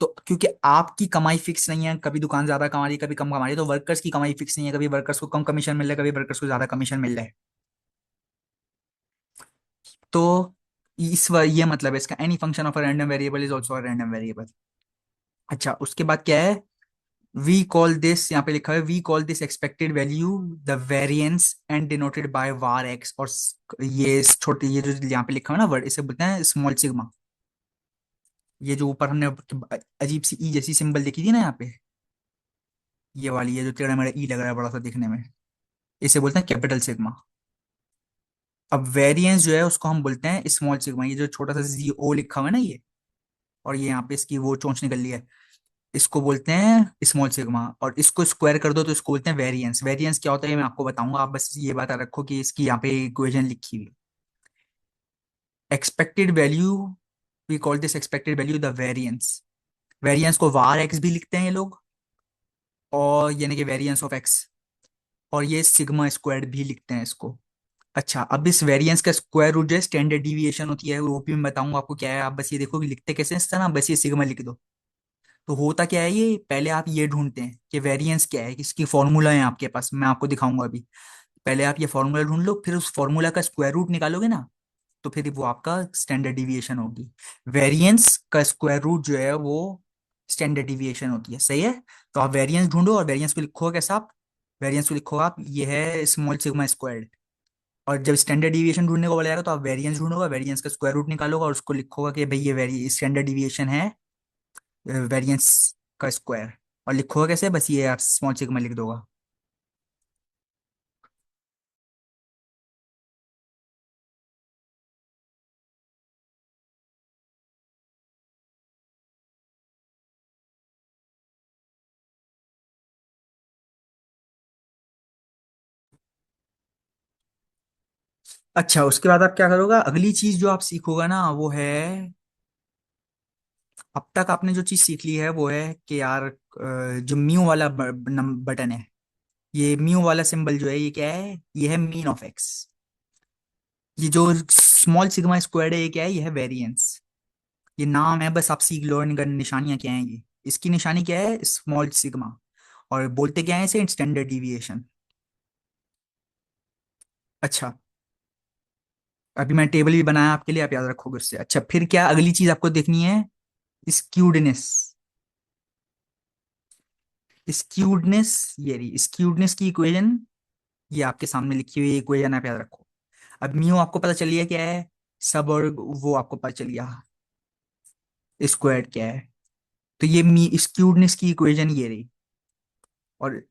तो क्योंकि आपकी कमाई फिक्स नहीं है, कभी दुकान ज्यादा कमा रही है, कभी कम कमा रही है, तो वर्कर्स की कमाई फिक्स नहीं है, कभी वर्कर्स को कम कमीशन मिल रहा है, कभी वर्कर्स को ज्यादा कमीशन मिल रहा है। तो ये मतलब है इसका, any function of a random variable is also a random variable. अच्छा, उसके बाद क्या है, वी कॉल दिस, यहाँ पे लिखा है we call this expected value the variance and denoted by var x, और ये छोटे, ये जो यहाँ पे लिखा है ना वर्ड, इसे बोलते हैं स्मॉल सिग्मा। ये जो ऊपर हमने अजीब सी ई जैसी सिंबल देखी थी ना यहाँ पे, ये वाली, ये जो टेढ़ा मेढ़ा ई लग रहा है बड़ा सा दिखने में, इसे बोलते हैं कैपिटल सिग्मा। अब वेरिएंस जो है उसको हम बोलते हैं स्मॉल सिग्मा। ये जो छोटा सा जी ओ लिखा हुआ है ना ये, और ये यहाँ पे इसकी वो चोंच निकल ली है, इसको बोलते हैं स्मॉल सिग्मा। और इसको स्क्वायर कर दो तो इसको बोलते हैं वेरिएंस। वेरिएंस क्या होता है ये मैं आपको बताऊंगा, आप बस ये बात रखो कि इसकी यहाँ पे इक्वेशन लिखी हुई। Expected value, we call this expected value the variance. Variance को var x भी लिखते हैं ये लोग, और यानी कि वेरिएंस ऑफ एक्स। और ये सिग्मा स्क्वायर्ड भी लिखते हैं इसको। अच्छा, अब इस वेरिएंस का स्क्वायर रूट जो है स्टैंडर्ड डिविएशन होती है, वो भी मैं बताऊंगा आपको क्या है। आप बस ये देखो कि लिखते कैसे हैं इस तरह, बस ये सिग्मा लिख दो। तो होता क्या है, ये पहले आप ये ढूंढते हैं कि वेरिएंस क्या है, इसकी फॉर्मूला है आपके पास, मैं आपको दिखाऊंगा अभी। पहले आप ये फॉर्मूला ढूंढ लो, फिर उस फॉर्मूला का स्क्वायर रूट निकालोगे ना, तो फिर वो आपका स्टैंडर्ड डिविएशन होगी। वेरिएंस का स्क्वायर रूट जो है वो स्टैंडर्ड डिविएशन होती है, सही है। तो आप वेरिएंस ढूंढो, और वेरिएंस को लिखो कैसा आप, वेरिएंस को लिखो आप, ये है स्मॉल सिग्मा स्क्वायर्ड। और जब स्टैंडर्ड डिविएशन ढूंढने को बोला जाएगा तो आप वेरिएंस ढूंढोगा, वेरिएंस का स्क्वायर रूट निकालोगा और उसको लिखोगा कि भाई ये वेरी स्टैंडर्ड डिविएशन है वेरिएंस का स्क्वायर। और लिखोगा कैसे, बस ये आप स्मॉल सिग्मा लिख दोगा। अच्छा, उसके बाद आप क्या करोगा, अगली चीज जो आप सीखोगा ना वो है, अब तक आपने जो चीज सीख ली है वो है कि यार जो म्यू वाला बटन है, ये म्यू वाला सिंबल जो है ये क्या है, ये है मीन ऑफ एक्स। ये जो स्मॉल सिग्मा स्क्वायर्ड है ये क्या है, ये है वेरिएंस। ये नाम है, बस आप सीख लो इनका निशानियां क्या है ये। इसकी निशानी क्या है, स्मॉल सिग्मा। और बोलते क्या है इसे, स्टैंडर्ड डिविएशन। अच्छा, अभी मैं टेबल भी बनाया आपके लिए, आप याद रखोगे उससे। अच्छा, फिर क्या अगली चीज आपको देखनी है, स्क्यूडनेस। स्क्यूडनेस, ये रही स्क्यूडनेस की इक्वेशन, ये आपके सामने लिखी हुई इक्वेशन आप याद रखो। अब म्यू आपको पता चल गया क्या है, सब, और वो आपको पता चल गया स्क्वायर्ड क्या है। तो ये मी स्क्यूडनेस की इक्वेशन ये रही। और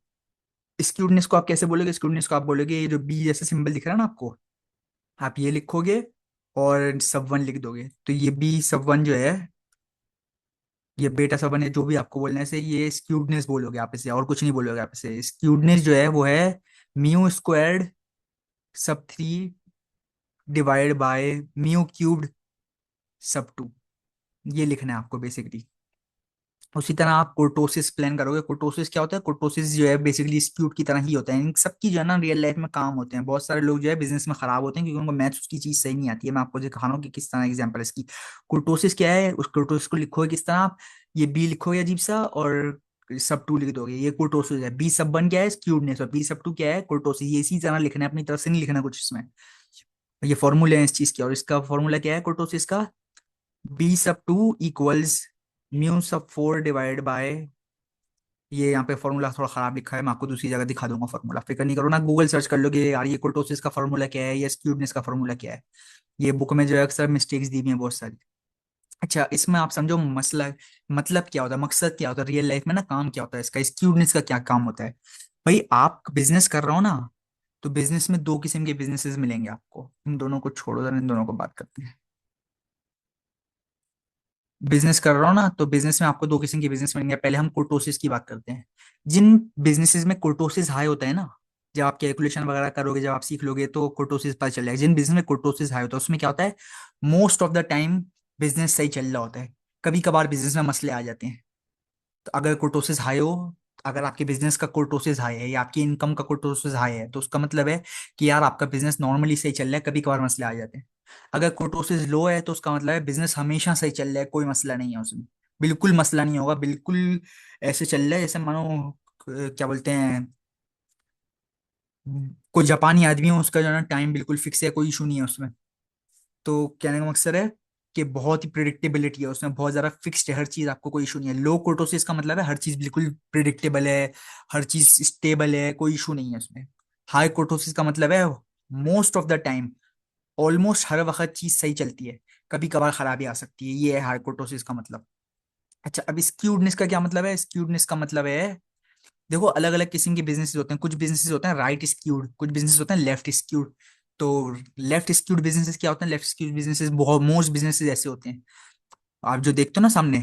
स्क्यूडनेस को आप कैसे बोलोगे, स्क्यूडनेस को आप बोलोगे ये जो बी जैसा सिंबल दिख रहा है ना आपको, आप ये लिखोगे और सब वन लिख दोगे। तो ये बी सब वन जो है, ये बेटा सब वन है, जो भी आपको बोलना है, से ये स्क्यूडनेस बोलोगे आप इसे, और कुछ नहीं बोलोगे आप इसे। स्क्यूडनेस जो है वो है म्यू स्क्वायर्ड सब three divide by mu cubed सब टू। ये लिखना है आपको बेसिकली। उसी तरह आप कुर्टोसिस प्लान करोगे। कुर्टोसिस क्या होता है, कुर्टोसिस जो है बेसिकली स्क्यूट की तरह ही होता है। इन सबकी जो है ना रियल लाइफ में काम होते हैं। बहुत सारे लोग जो है बिजनेस में खराब होते हैं क्योंकि उनको मैथ्स की चीज सही नहीं आती है। मैं आपको दिखा रहा हूँ कि किस तरह एग्जांपल इसकी। कुर्टोसिस क्या है, उस कुर्टोसिस को लिखोगे किस तरह आप, ये बी लिखोगे अजीब सा, और सब टू लिख दोगे, ये कुर्टोसिस है। बी सब वन क्या है, स्क्यूडनेस, और बी सब टू क्या है, कुर्टोसिस। ये इसी तरह लिखना है, अपनी तरफ से नहीं लिखना कुछ इसमें। ये फॉर्मूले हैं इस चीज के, और इसका फॉर्मूला क्या है कुर्टोसिस का, बी सब टू इक्वल्स म्यू सब फोर डिवाइड बाय, ये यहाँ पे फॉर्मूला थोड़ा खराब लिखा है, मैं आपको दूसरी जगह दिखा दूंगा फॉर्मूला, फिक्र नहीं करो ना। गूगल सर्च कर लोगे यार ये कुर्टोसिस का फॉर्मूला क्या है या स्क्यूडनेस का फॉर्मूला क्या है। ये बुक में जो है अक्सर मिस्टेक्स दी हुई हैं बहुत सारी। अच्छा, इसमें आप समझो मसला, मतलब क्या होता है, मकसद क्या होता है रियल लाइफ में ना, काम क्या होता है इसका, स्क्यूडनेस का क्या काम होता है। भाई आप बिजनेस कर रहे हो ना, तो बिजनेस में दो किस्म के बिजनेसेस मिलेंगे आपको। इन दोनों को छोड़ो जरा, इन दोनों को बात करते हैं। बिजनेस कर रहा हूँ ना, तो बिजनेस में आपको दो किस्म के बिजनेस मिलेंगे। पहले हम कुर्टोसिस की बात करते हैं। जिन बिजनेसेस में कुर्टोसिस हाई होता है ना, जब आप कैलकुलेशन वगैरह करोगे, जब आप सीख लोगे तो कुर्टोसिस पता चल जाएगा। जिन बिजनेस में कुर्टोसिस हाई होता है उसमें क्या होता है, most of the time business सही चल रहा होता है। कभी कभार बिजनेस में मसले आ जाते हैं। तो अगर कुर्टोसिस हाई हो, अगर आपके बिजनेस का कुर्टोसिस हाई है या आपकी इनकम का कुर्टोसिस हाई है, तो उसका मतलब है कि यार आपका बिजनेस नॉर्मली सही चल रहा है, कभी कभार मसले आ जाते हैं। अगर कुर्टोसिस लो है तो उसका मतलब है बिजनेस हमेशा सही चल रहा है, कोई मसला नहीं है उसमें, बिल्कुल मसला नहीं होगा, बिल्कुल ऐसे चल रहा है जैसे मानो क्या बोलते हैं, कोई जापानी आदमी हो, उसका जो है ना टाइम बिल्कुल फिक्स है, कोई इशू नहीं है उसमें। तो कहने का मकसद है कि बहुत ही प्रिडिक्टेबिलिटी है उसमें, बहुत ज्यादा फिक्स्ड है हर चीज, आपको कोई इशू नहीं है। लो कुर्टोसिस का मतलब है हर चीज बिल्कुल प्रिडिक्टेबल है, हर चीज स्टेबल है, कोई इशू नहीं है उसमें। हाई कुर्टोसिस का मतलब है most of the time, almost हर वक्त चीज सही चलती है, कभी कभार खराबी आ सकती है, ये है हाई कुर्टोसिस का मतलब। अच्छा, अब स्क्यूडनेस का क्या मतलब है, स्क्यूडनेस का मतलब है, देखो अलग अलग किस्म के बिजनेसेस होते हैं। कुछ बिजनेसेस होते हैं राइट स्क्यूड, कुछ बिजनेस होते हैं लेफ्ट स्क्यूड। तो लेफ्ट स्क्यूड बिजनेसेस क्या होते हैं, लेफ्ट स्क्यूड बिजनेसेस बहुत मोस्ट बिजनेसेस ऐसे होते हैं, आप जो देखते हो ना सामने,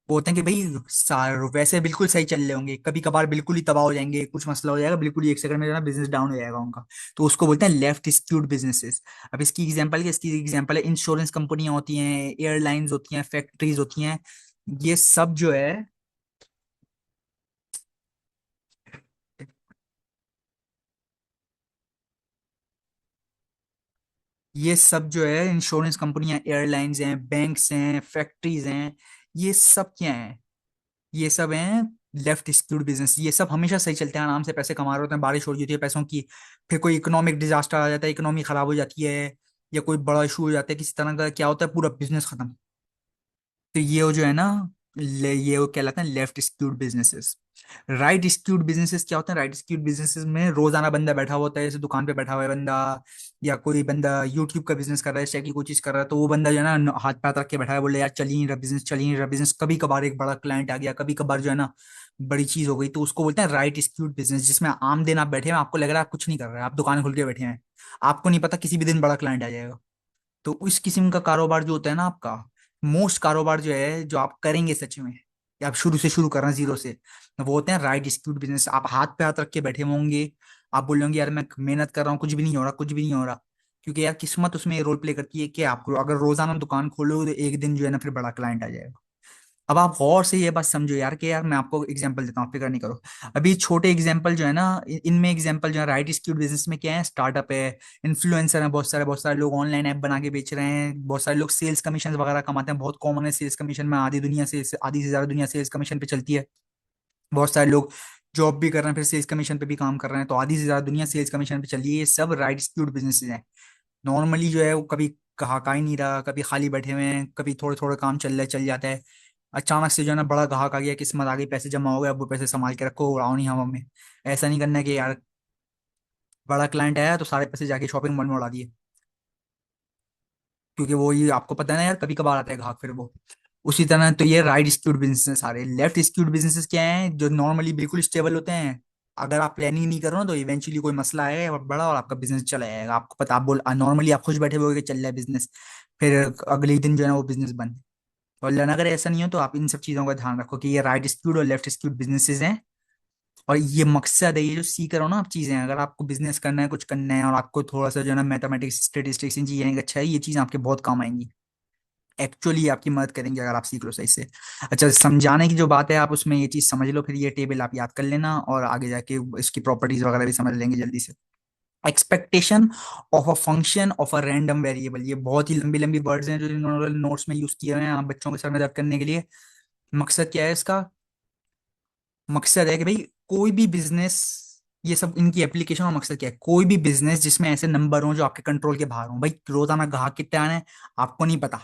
वो होते हैं कि भाई वैसे बिल्कुल सही चल रहे होंगे, कभी कभार बिल्कुल ही तबाह हो जाएंगे, कुछ मसला हो जाएगा, बिल्कुल ही एक सेकंड में जो है बिजनेस डाउन हो जाएगा उनका। तो उसको बोलते हैं लेफ्ट स्क्यूड बिजनेसेस। अब इसकी एग्जांपल है इंश्योरेंस कंपनियां होती हैं, एयरलाइंस होती हैं, फैक्ट्रीज होती हैं, ये सब जो है। ये सब जो है इंश्योरेंस कंपनियां, एयरलाइंस हैं, बैंक्स हैं, फैक्ट्रीज हैं, ये सब क्या है? ये सब हैं लेफ्ट स्क्यूड बिजनेस। ये सब हमेशा सही चलते हैं, आराम से पैसे कमा रहे होते हैं, बारिश हो रही होती है पैसों की। फिर कोई इकोनॉमिक डिजास्टर आ जाता है, इकोनॉमी खराब हो जाती है, या कोई बड़ा इशू हो जाता है किसी तरह का, क्या होता है, पूरा बिजनेस खत्म। तो ये वो जो है ना, ये वो कहलाते हैं left skewed businesses. Right skewed businesses क्या होते हैं? राइट स्क्यूड बिजनेसेस में रोजाना बंदा बैठा हुआ होता है, जैसे दुकान पे बैठा हुआ है बंदा, या कोई बंदा यूट्यूब का बिजनेस कर रहा है, इस टाइप की कोई चीज कर रहा है, तो वो बंदा जो है ना हाथ पैर रख के बैठा है, बोले यार चल ही नहीं रहा बिजनेस, चल ही नहीं रहा बिजनेस। कभी कभार एक बड़ा क्लाइंट आ गया, कभी कभार जो है ना बड़ी चीज हो गई, तो उसको बोलते हैं राइट स्क्यूड बिजनेस, जिसमें आम दिन आप बैठे हैं, आपको लग रहा है आप कुछ नहीं कर रहे हैं, आप दुकान खोल के बैठे हैं, आपको नहीं पता किसी भी दिन बड़ा क्लाइंट आ जाएगा। तो उस किस्म का कारोबार जो होता है ना आपका, मोस्ट कारोबार जो है जो आप करेंगे सच में, या आप शुरू से शुरू कर रहे हैं जीरो से, वो होते हैं राइट स्क्यूड बिजनेस। आप हाथ पे हाथ रख के बैठे होंगे, आप बोलेंगे यार मैं मेहनत कर रहा हूँ, कुछ भी नहीं हो रहा, कुछ भी नहीं हो रहा। क्योंकि यार किस्मत उसमें रोल प्ले करती है कि आपको अगर रोजाना दुकान खोलोगे तो एक दिन जो है ना फिर बड़ा क्लाइंट आ जाएगा। अब आप गौर से ये बात समझो यार, कि यार मैं आपको एग्जांपल देता हूँ, फिक्र नहीं करो। अभी छोटे एग्जांपल जो है ना, इनमें एग्जांपल जो है राइट स्क्यूड बिजनेस में क्या है, स्टार्टअप है, इन्फ्लुएंसर है, बहुत सारे लोग ऑनलाइन ऐप बना के बेच रहे हैं, बहुत सारे लोग सेल्स कमीशन वगैरह कमाते हैं, बहुत कॉमन है सेल्स कमीशन में, आधी से ज्यादा दुनिया सेल्स कमीशन पे चलती है। बहुत सारे लोग जॉब भी कर रहे हैं, फिर सेल्स कमीशन पे भी काम कर रहे हैं, तो आधी से ज्यादा दुनिया सेल्स कमीशन पे चल रही है। ये सब राइट स्क्यूड बिजनेसेस हैं। नॉर्मली जो है वो कभी कहा का ही नहीं रहा, कभी खाली बैठे हुए हैं, कभी थोड़े थोड़े काम चल रहा है, चल जाता है। अचानक से जो है ना बड़ा ग्राहक आ गया, किस्मत आ गई, पैसे जमा हो गए, अब वो पैसे संभाल के रखो, उड़ाओ नहीं हवा में। ऐसा नहीं करना है कि यार बड़ा क्लाइंट आया तो सारे पैसे जाके शॉपिंग मॉल में उड़ा दिए, क्योंकि वो ये आपको पता है ना यार, कभी कभार आता है ग्राहक, फिर वो उसी तरह। तो ये राइट स्क्यूड बिजनेस सारे। लेफ्ट स्क्यूड बिजनेसेस क्या हैं? जो नॉर्मली बिल्कुल स्टेबल होते हैं, अगर आप प्लानिंग नहीं करो ना तो इवेंचुअली कोई मसला आएगा बड़ा और आपका बिजनेस चला जाएगा, आपको पता। आप बोल नॉर्मली आप खुश बैठे हुए कि चल रहा है बिजनेस, फिर अगले ही दिन जो है ना वो बिजनेस बंद। और अगर ऐसा नहीं हो तो आप इन सब चीजों का ध्यान रखो कि ये राइट स्क्यूड और लेफ्ट स्क्यूड बिजनेसेस हैं। और ये मकसद है, ये जो सीख रहे हो ना आप चीजें, अगर आपको बिजनेस करना है, कुछ करना है, और आपको थोड़ा सा जो है ना मैथमेटिक्स स्टेटिस्टिक्स इन चीजें अच्छा है, ये चीज आपके बहुत काम आएंगी, एक्चुअली आपकी मदद करेंगे अगर आप सीख लो सही से। अच्छा, समझाने की जो बात है आप उसमें ये चीज समझ लो, फिर ये टेबल आप याद कर लेना, और आगे जाके इसकी प्रॉपर्टीज वगैरह भी समझ लेंगे जल्दी से। Expectation of a function of a random variable, ये बहुत ही लंबी लंबी वर्ड्स हैं जो इन्होंने नोट्स में यूज किए हुए हैं आप बच्चों के सर में दर्द करने के लिए। मकसद क्या है इसका? मकसद है कि भाई कोई भी बिजनेस, ये सब इनकी एप्लीकेशन और मकसद क्या है, कोई भी बिजनेस जिसमें ऐसे नंबर हो जो आपके कंट्रोल के बाहर हो। भाई रोजाना ग्राहक कितने आने हैं आपको नहीं पता,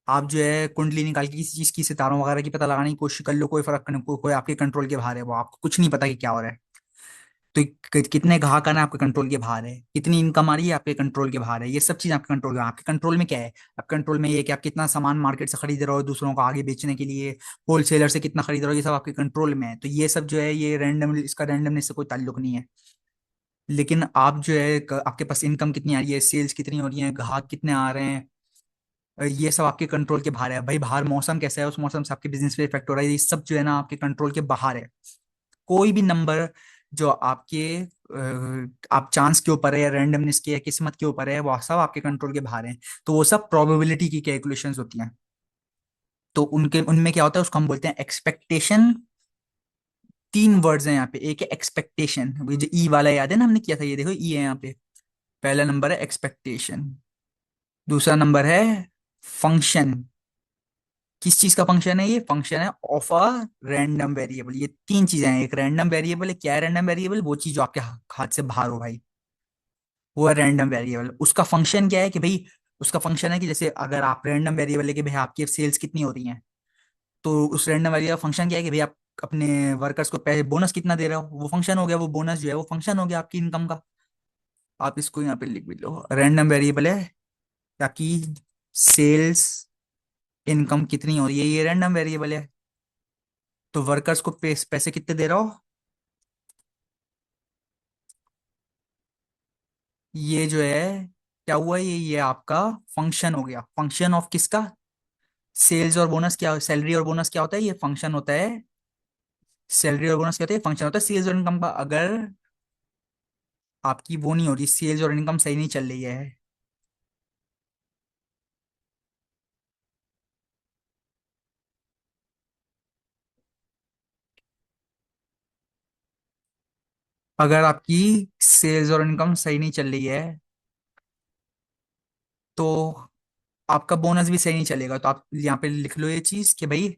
आप जो है कुंडली निकाल के किसी चीज की, सितारों वगैरह की पता लगाने की कोशिश कर लो, कोई फर्क नहीं, कोई आपके कंट्रोल के बाहर है, वो आपको कुछ नहीं पता कि क्या हो रहा है। तो कितने ग्राहक आना आपके कंट्रोल के बाहर है, कितनी इनकम आ रही है आपके कंट्रोल के बाहर है, ये सब चीज आपके कंट्रोल में। आपके कंट्रोल में क्या है? आपके कंट्रोल में ये है कि आप कितना सामान मार्केट से खरीद रहे हो दूसरों को आगे बेचने के लिए, होलसेलर से कितना खरीद रहे हो, ये सब आपके कंट्रोल में है। तो ये सब जो है ये रैंडम, इसका रैंडमनेस से कोई ताल्लुक नहीं है। लेकिन आप जो है आपके पास इनकम कितनी आ रही है, सेल्स कितनी हो रही है, ग्राहक कितने आ रहे हैं, ये सब आपके कंट्रोल के बाहर है। भाई बाहर मौसम कैसा है, उस मौसम से आपके बिजनेस पे इफेक्ट हो रहा है, ये सब जो है ना आपके कंट्रोल के बाहर है। कोई भी नंबर जो आपके आप चांस के ऊपर है, या रैंडमनेस के, या किस्मत के ऊपर है, वो सब आपके कंट्रोल के बाहर है। तो वो सब प्रोबेबिलिटी की कैलकुलेशंस होती हैं। तो उनके उनमें क्या होता है, उसको हम बोलते हैं एक्सपेक्टेशन। तीन वर्ड्स हैं यहाँ पे, एक है एक्सपेक्टेशन, जो ई वाला याद है ना हमने किया था, ये देखो ई है यहाँ पे। पहला नंबर है एक्सपेक्टेशन, दूसरा नंबर है फंक्शन। किस चीज का फंक्शन है? ये फंक्शन है ऑफ अ रैंडम वेरिएबल। ये तीन चीजें हैं, एक रैंडम वेरिएबल है। क्या है रैंडम वेरिएबल? वो चीज जो आपके हाथ से बाहर हो भाई, वो है रैंडम वेरिएबल। उसका फंक्शन क्या है कि भाई, उसका फंक्शन है कि जैसे अगर आप रैंडम वेरिएबल है कि भाई आपकी सेल्स कितनी हो रही हैं, तो उस रैंडम वेरिएबल फंक्शन क्या है कि भाई आप अपने वर्कर्स को पैसे बोनस कितना दे रहे हो, वो फंक्शन हो गया। वो बोनस जो है वो फंक्शन हो गया आपकी इनकम का। आप इसको यहाँ पे लिख भी लो, रैंडम वेरिएबल है आपकी सेल्स, इनकम कितनी हो रही है, ये रैंडम वेरिएबल है। तो वर्कर्स को पैसे कितने दे रहा हो, ये जो है क्या हुआ, ये आपका फंक्शन हो गया। फंक्शन ऑफ किसका? सेल्स और बोनस क्या, सैलरी और बोनस क्या होता है? ये फंक्शन होता है। सैलरी और बोनस क्या होता है? फंक्शन होता है सेल्स और इनकम का। अगर आपकी वो नहीं हो रही, सेल्स और इनकम सही नहीं चल रही है, अगर आपकी सेल्स और इनकम सही नहीं चल रही है, तो आपका बोनस भी सही नहीं चलेगा, तो आप यहाँ पे लिख लो ये चीज कि भाई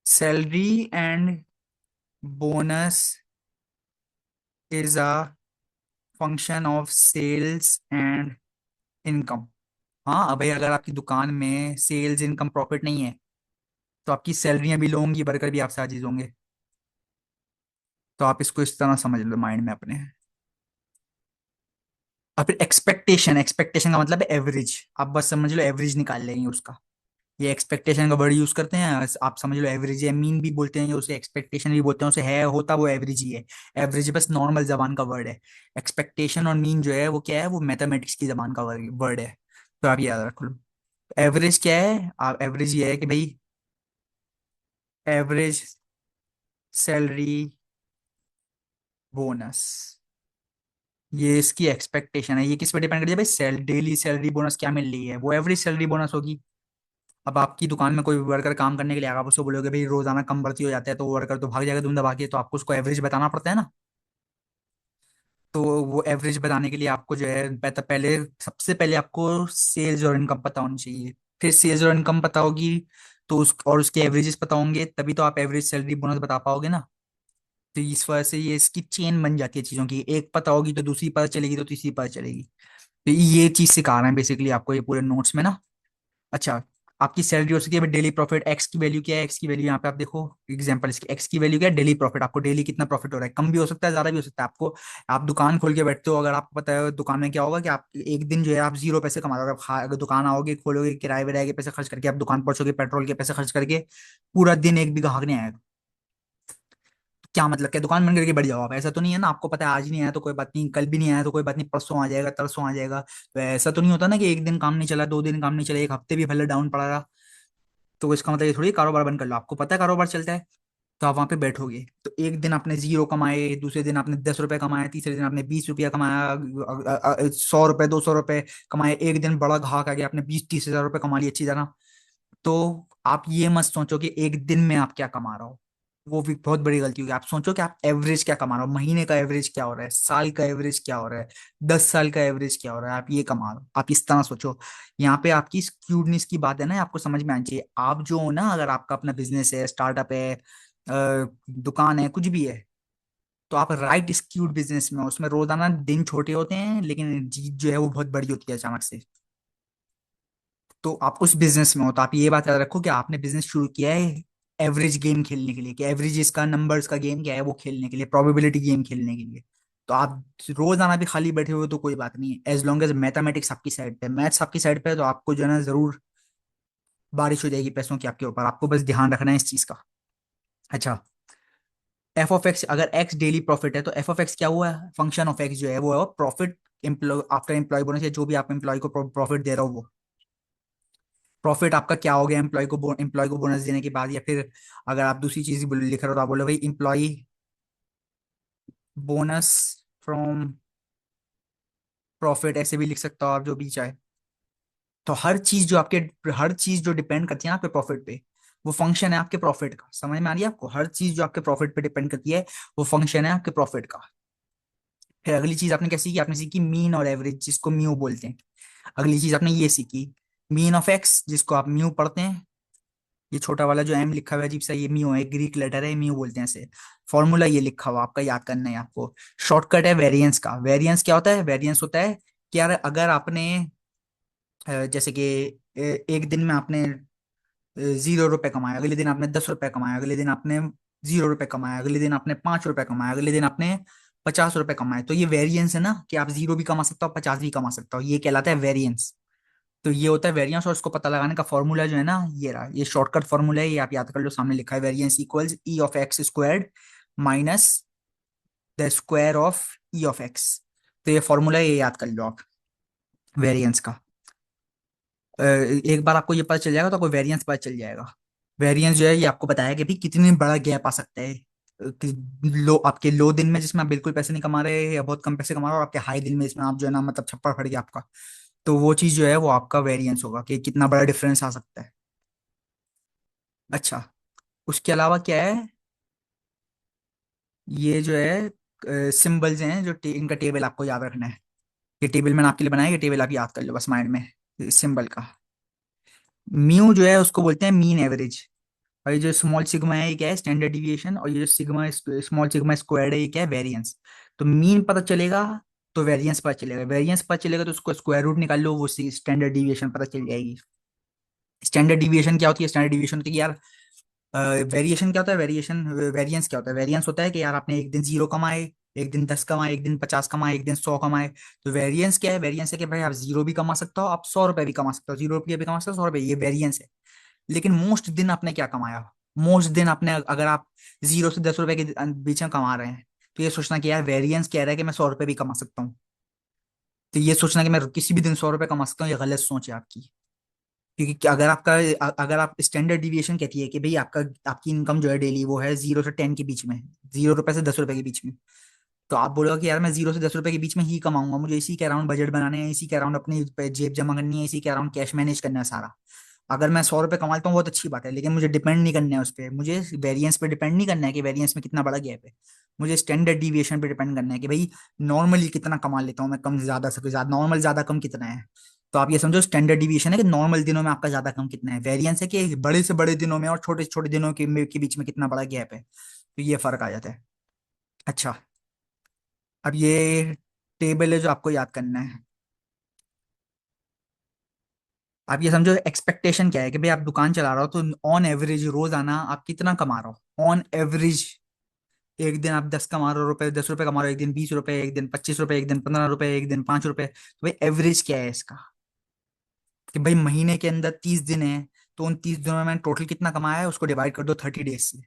salary and bonus is a function of sales and income. हाँ, अब भाई अगर आपकी दुकान में सेल्स इनकम प्रॉफिट नहीं है तो आपकी सैलरियां भी लो होंगी, वर्कर भी आपसे आजीज होंगे। तो आप इसको इस तरह समझ लो माइंड में अपने। और फिर एक्सपेक्टेशन, एक्सपेक्टेशन का मतलब है एवरेज। आप बस समझ लो एवरेज निकाल लेंगे उसका। ये एक्सपेक्टेशन का वर्ड यूज करते हैं, आप समझ लो एवरेज है, मीन भी बोलते हैं, उसे एक्सपेक्टेशन भी बोलते हैं, उसे है होता वो एवरेज ही है। एवरेज बस नॉर्मल जबान का वर्ड है। एक्सपेक्टेशन और मीन जो है वो क्या है, वो मैथमेटिक्स की जबान का वर्ड है। तो आप याद रख लो। एवरेज क्या है, आप एवरेज ये है कि भाई एवरेज सैलरी बोनस, ये इसकी एक्सपेक्टेशन है। ये किस पे डिपेंड करती है भाई, डेली सैलरी बोनस क्या मिल रही है, वो एवरेज सैलरी बोनस होगी। अब आपकी दुकान में कोई वर्कर काम करने के लिए आएगा, आप उसको बोलोगे भाई रोजाना कम भर्ती हो जाता है, तो वो वर्कर तो भाग जाएगा धुंध दबा के, तो आपको उसको एवरेज बताना पड़ता है ना। तो वो एवरेज बताने के लिए आपको जो है पहले सबसे पहले आपको सेल्स और इनकम पता होनी चाहिए। फिर सेल्स और इनकम पता होगी तो उसके एवरेजेस पता होंगे, तभी तो आप एवरेज सैलरी बोनस बता पाओगे ना। तो इस वजह से ये इसकी चेन बन जाती है चीजों की, एक पता होगी तो दूसरी पता चलेगी तो तीसरी पता चलेगी। तो ये चीज सिखा रहे हैं बेसिकली आपको ये पूरे नोट्स में ना। अच्छा, आपकी सैलरी हो सके डेली प्रॉफिट, एक्स की वैल्यू क्या है, एक्स की वैल्यू यहाँ पे आप देखो एग्जांपल इसकी, एक्स की वैल्यू क्या है, डेली प्रॉफिट। आपको डेली कितना प्रॉफिट हो रहा है, कम भी हो सकता है ज्यादा भी हो सकता है आपको। आप दुकान खोल के बैठते हो, अगर आपको पता है दुकान में क्या होगा कि आप एक दिन जो है आप 0 पैसे कमा रहे हो। अगर दुकान आओगे खोलोगे, किराए विराए के पैसे खर्च करके आप दुकान पहुंचोगे, पेट्रोल के पैसे खर्च करके पूरा दिन एक भी ग्राहक नहीं आएगा। क्या मतलब, क्या दुकान बंद करके बैठ जाओ आप? ऐसा तो नहीं है ना। आपको पता है आज नहीं आया तो कोई बात नहीं, कल भी नहीं आया तो कोई बात नहीं, परसों आ जाएगा, तरसों आ जाएगा। तो ऐसा तो नहीं होता ना कि एक दिन काम नहीं चला, 2 दिन काम नहीं चला, एक हफ्ते भी भले डाउन पड़ा रहा, तो इसका मतलब ये थोड़ी कारोबार बंद कर लो। आपको पता है कारोबार चलता है, तो आप वहां पे बैठोगे तो एक दिन आपने 0 कमाए, दूसरे दिन आपने 10 रुपए कमाए, तीसरे दिन आपने 20 रुपया कमाया, 100 रुपए 200 रुपए कमाए, एक दिन बड़ा घाक आ गया, आपने 20-30 हजार रुपए कमा लिए अच्छी तरह। तो आप ये मत सोचो कि एक दिन में आप क्या कमा रहे हो, वो भी बहुत बड़ी गलती होगी। आप सोचो कि आप एवरेज क्या कमा रहे हो, महीने का एवरेज क्या हो रहा है, साल का एवरेज क्या हो रहा है, 10 साल का एवरेज क्या हो रहा है, आप ये कमा रहे हो, आप इस तरह सोचो। यहाँ पे आपकी स्क्यूडनेस की बात है ना, आपको समझ में आनी चाहिए। आप जो हो ना, अगर आपका अपना बिजनेस है, स्टार्टअप है, दुकान है, कुछ भी है, तो आप राइट स्क्यूड बिजनेस में हो, उसमें रोजाना दिन छोटे होते हैं लेकिन जीत जो है वो बहुत बड़ी होती है अचानक से। तो आप उस बिजनेस में हो तो आप ये बात याद रखो कि आपने बिजनेस शुरू किया है एवरेज गेम खेलने के लिए, कि एवरेज इसका नंबर्स का गेम क्या है वो खेलने के लिए, प्रोबेबिलिटी गेम खेलने के लिए। तो आप रोज आना भी खाली बैठे हुए हो तो कोई बात नहीं है, एज लॉन्ग एज मैथमेटिक्स आपकी साइड पे, मैथ्स आपकी साइड पे है, तो आपको जो है ना जरूर बारिश हो जाएगी पैसों की आपके ऊपर। आपको बस ध्यान रखना है इस चीज का। अच्छा, एफ ऑफ एक्स, अगर एक्स डेली प्रॉफिट है तो एफ ऑफ एक्स क्या हुआ, फंक्शन ऑफ एक्स जो है वो है profit employ after employ bonus, या जो भी आप एम्प्लॉय को प्रॉफिट दे रहे हो वो प्रॉफिट आपका क्या हो गया एम्प्लॉय को बोनस देने के बाद। या फिर अगर आप दूसरी चीज लिख रहे हो तो आप बोलो भाई एम्प्लॉय बोनस फ्रॉम प्रॉफिट, ऐसे भी लिख सकता हो आप, जो भी चाहे। तो हर चीज जो डिपेंड करती है ना आपके प्रॉफिट पे, वो फंक्शन है आपके प्रॉफिट का। समझ में आ रही है आपको, हर चीज जो आपके प्रॉफिट पे डिपेंड करती है वो फंक्शन है आपके प्रॉफिट का। फिर अगली चीज आपने क्या सीखी, आपने सीखी मीन और एवरेज, जिसको म्यू बोलते हैं। अगली चीज आपने ये सीखी मीन ऑफ एक्स, जिसको आप म्यू पढ़ते हैं। ये छोटा वाला जो एम लिखा हुआ है अजीब सा, ये म्यू है, ग्रीक लेटर है, म्यू बोलते हैं इसे। फॉर्मूला ये लिखा हुआ आपका याद करना है आपको। शॉर्टकट है वेरिएंस का। वेरिएंस क्या होता है, वेरिएंस होता है कि यार अगर आपने जैसे कि एक दिन में आपने 0 रुपए कमाया, अगले दिन आपने 10 रुपए कमाया, अगले दिन आपने 0 रुपए कमाया, अगले दिन आपने 5 रुपए कमाया, अगले दिन आपने 50 रुपए कमाए, तो ये वेरिएंस है ना, कि आप 0 भी कमा सकते हो 50 भी कमा सकते हो, ये कहलाता है वेरिएंस। तो ये होता है वेरिएंस, और इसको पता लगाने का फॉर्मूला जो है ना, ये रहा, ये शॉर्टकट फॉर्मूला है, ये आप याद कर लो, सामने लिखा है variance equals E of x squared minus the square of E of x. तो ये फॉर्मूला ये याद कर लो आप वेरिएंस का। एक बार आपको ये पता चल जाएगा तो आपको वेरिएंस पता चल जाएगा। वेरिएंस जो है ये आपको बताया कि भाई कितनी बड़ा गैप आ सकता है, कि आपके लो दिन में जिसमें आप बिल्कुल पैसे नहीं कमा रहे या बहुत कम पैसे कमा रहे हो, और आपके हाई दिन में जिसमें आप जो है ना मतलब छप्पर फट गया आपका, तो वो चीज जो है वो आपका वेरिएंस होगा, कि कितना बड़ा डिफरेंस आ सकता है। अच्छा, उसके अलावा क्या है, ये जो है सिंबल्स हैं जो इनका टेबल आपको याद रखना है। ये टेबल मैंने आपके लिए बनाया, ये टेबल आप याद कर लो बस माइंड में सिंबल का। म्यू जो है उसको बोलते हैं मीन एवरेज। और ये जो स्मॉल सिग्मा है ये क्या है, स्टैंडर्ड डिविएशन। और ये जो सिग्मा, स्मॉल सिग्मा स्क्वायर्ड है, ये क्या है, वेरिएंस। तो मीन पता चलेगा तो वेरिएंस पता चलेगा, वेरिएंस पता चलेगा तो उसको स्क्वायर रूट निकाल लो, वो स्टैंडर्ड डिविएशन पता चल जाएगी। स्टैंडर्ड डिविएशन क्या होती है, स्टैंडर्ड डिविएशन होती है कि यार, वेरिएशन क्या होता है, वेरिएशन, वेरिएंस क्या होता है, वेरिएंस होता है कि यार आपने एक दिन 0 कमाए, एक दिन 10 कमाए, एक दिन 50 कमाए, एक दिन 100 कमाए। तो वेरिएंस क्या है, वेरिएंस है कि भाई आप 0 भी कमा सकते हो, आप 100 रुपए भी कमा सकते हो, 0 रुपये भी कमा सकते हो, 100 रुपए, ये वेरिएंस है। लेकिन मोस्ट दिन आपने क्या कमाया, मोस्ट दिन आपने, अगर आप 0 से 10 रुपए के बीच में कमा रहे हैं, तो ये सोचना कि यार वेरिएंस कह रहा है कि मैं 100 रुपए भी कमा सकता हूँ। तो ये सोचना कि मैं किसी भी दिन 100 रुपए कमा सकता हूँ, ये गलत सोच है आपकी। क्योंकि अगर आपका, अगर आप स्टैंडर्ड डिविएशन कहती है कि भाई आपका, आपकी इनकम जो है डेली वो है 0 से 10 के बीच में, 0 रुपए से 10 रुपए के बीच में, तो आप बोलोगे कि यार मैं 0 से 10 रुपए के बीच में ही कमाऊंगा, मुझे इसी के अराउंड बजट बनाने हैं, इसी के अराउंड अपनी जेब जमा करनी है, इसी के अराउंड कैश मैनेज करना है सारा। अगर मैं 100 रुपए कमाता हूँ बहुत अच्छी बात है, लेकिन मुझे डिपेंड नहीं करना है उस पर, मुझे वेरिएंस पे डिपेंड नहीं करना है कि वेरिएंस में कितना बड़ा गैप है। मुझे स्टैंडर्ड डिविएशन पे डिपेंड करना है कि भाई नॉर्मली कितना कमा लेता हूँ मैं, कम से ज्यादा से ज्यादा, नॉर्मल ज्यादा कम कितना है। तो आप ये समझो स्टैंडर्ड डिविएशन है कि नॉर्मल दिनों में आपका ज्यादा कम कितना है, वेरिएंस है कि बड़े से बड़े दिनों में और छोटे से छोटे दिनों के बीच में कितना बड़ा गैप है। तो ये फर्क आ जाता है। अच्छा, अब ये टेबल है जो आपको याद करना है। आप ये समझो एक्सपेक्टेशन क्या है कि भाई आप दुकान चला रहे हो, तो ऑन एवरेज रोजाना आप कितना कमा रहे हो ऑन एवरेज। एक दिन आप 10 कमा रहे हो, 10 रुपए कमा रहे हो, एक दिन 20 रुपए, एक दिन 25 रुपए, एक दिन 15 रुपए, एक दिन 5 रुपए। तो भाई एवरेज क्या है इसका, कि भाई महीने के अंदर 30 दिन है, तो उन 30 दिनों में मैंने टोटल कितना कमाया है उसको डिवाइड कर दो 30 डेज से।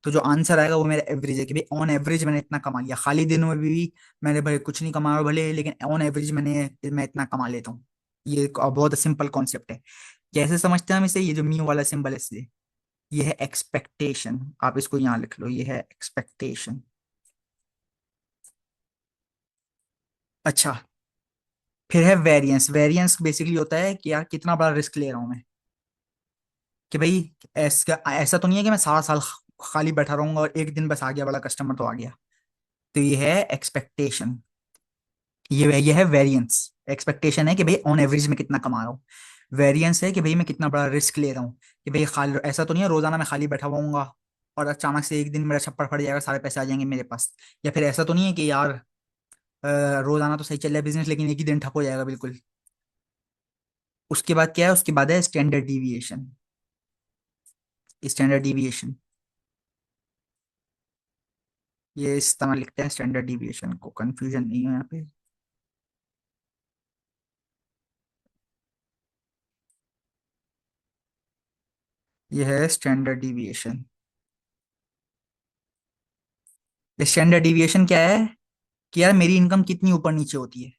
तो जो आंसर आएगा वो मेरा एवरेज है कि भाई ऑन एवरेज मैंने इतना कमा लिया, खाली दिनों में भी मैंने भाई कुछ नहीं कमाया भले, लेकिन ऑन एवरेज मैं इतना कमा लेता हूँ। ये एक बहुत सिंपल कॉन्सेप्ट है। कैसे समझते हैं हम इसे, ये जो म्यू वाला सिंबल है इससे, ये है एक्सपेक्टेशन। आप इसको यहाँ लिख लो, ये है एक्सपेक्टेशन। अच्छा, फिर है वेरिएंस। वेरिएंस बेसिकली होता है कि यार कितना बड़ा रिस्क ले रहा हूं मैं, कि भाई ऐसा ऐसा तो नहीं है कि मैं सारा साल खाली बैठा रहूंगा और एक दिन बस आ गया बड़ा कस्टमर तो आ गया। तो ये है एक्सपेक्टेशन, ये है वेरिएंस। एक्सपेक्टेशन है कि भाई ऑन एवरेज में कितना कमा रहा हूँ, वेरिएंस है कि भाई मैं कितना बड़ा रिस्क ले रहा हूँ, कि भाई खाली ऐसा तो नहीं है रोजाना मैं खाली बैठा हुआऊंगा और अचानक से एक दिन मेरा छप्पर फट जाएगा, सारे पैसे आ जाएंगे मेरे पास। या फिर ऐसा तो नहीं है कि यार रोजाना तो सही चल रहा है बिजनेस, लेकिन एक ही दिन ठप हो जाएगा बिल्कुल। उसके बाद क्या है, उसके बाद है स्टैंडर्ड डिविएशन। स्टैंडर्ड डिविएशन, ये इस तरह लिखते हैं स्टैंडर्ड डिविएशन को, कंफ्यूजन नहीं है यहाँ पे। ये है स्टैंडर्ड डिविएशन। स्टैंडर्ड डिविएशन क्या है, कि यार मेरी इनकम कितनी ऊपर नीचे होती है।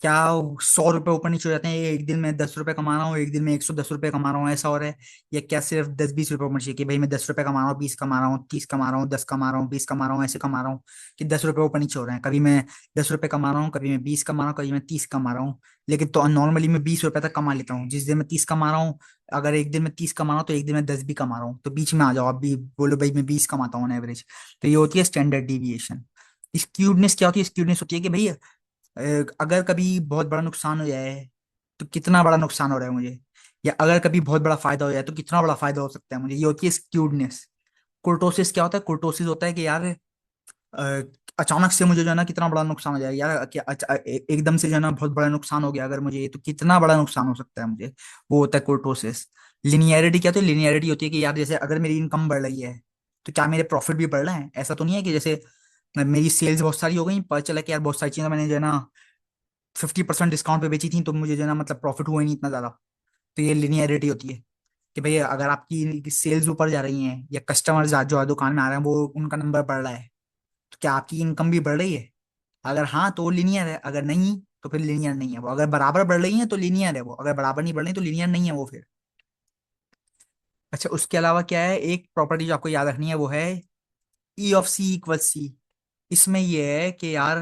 क्या 100 रुपए ऊपर नीचे हो जाते हैं, एक दिन में 10 रुपए कमा रहा हूँ, एक दिन में 110 रुपए कमा रहा हूँ, ऐसा हो रहा है। या क्या सिर्फ 10-20 रुपए ऊपर नीचे, कि भाई मैं 10 रुपए कमा रहा हूँ, 20 कमा रहा हूँ, 30 कमा रहा हूँ, 10 कमा रहा हूँ, 20 कमा रहा हूँ, ऐसे कमा रहा हूँ। कि 10 रुपए ऊपर नीचे हो रहे हैं, कभी मैं 10 रुपए कमा रहा हूँ, कभी मैं 20 कमा रहा हूँ, कभी मैं 30 कमा रहा हूँ। लेकिन तो नॉर्मली मैं 20 रुपए तक कमा लेता हूँ जिस दिन मैं 30 कमा रहा हूँ। अगर एक दिन में 30 कमा रहा हूँ तो एक दिन में 10 भी कमा रहा हूँ, तो बीच में आ जाओ आप भी बोलो भाई मैं 20 कमाता हूँ एवरेज। तो ये होती है स्टैंडर्ड डिविएशन। स्क्यूडनेस क्या होती है, स्क्यूडनेस होती है कि भाई अगर कभी बहुत बड़ा नुकसान हो जाए तो कितना बड़ा नुकसान हो रहा है मुझे, या अगर कभी बहुत बड़ा फायदा हो जाए तो कितना बड़ा फायदा हो सकता है मुझे, ये होती है स्क्यूडनेस। कुर्टोसिस क्या होता है, कुर्टोसिस होता है कि यार अ, अचानक से मुझे जो है ना कितना बड़ा नुकसान हो जाए यार, क्या एकदम से जो है ना बहुत बड़ा नुकसान हो गया अगर मुझे, तो कितना बड़ा नुकसान हो सकता है मुझे, वो होता है कुर्टोसिस। लिनियरिटी क्या होती है, लिनियरिटी होती है कि यार जैसे अगर मेरी इनकम बढ़ रही है तो क्या मेरे प्रॉफिट भी बढ़ रहे हैं। ऐसा तो नहीं है कि जैसे मेरी सेल्स बहुत सारी हो गई, पता चला कि यार बहुत सारी चीजें मैंने जो है ना 50% डिस्काउंट पे बेची थी, तो मुझे जो है ना मतलब प्रॉफिट हुआ ही नहीं इतना ज्यादा। तो ये लिनियरिटी होती है कि भाई अगर आपकी सेल्स ऊपर जा रही हैं या कस्टमर जो है दुकान में आ रहे हैं वो उनका नंबर बढ़ रहा है, तो क्या आपकी इनकम भी बढ़ रही है। अगर हाँ तो वो लिनियर है, अगर नहीं तो फिर लिनियर नहीं है वो। अगर बराबर बढ़ रही है तो लिनियर है वो, अगर बराबर नहीं बढ़ रही तो लिनियर नहीं है वो फिर। अच्छा, उसके अलावा क्या है, एक प्रॉपर्टी जो आपको याद रखनी है वो है ई ऑफ सी इक्वल सी। इसमें ये है कि यार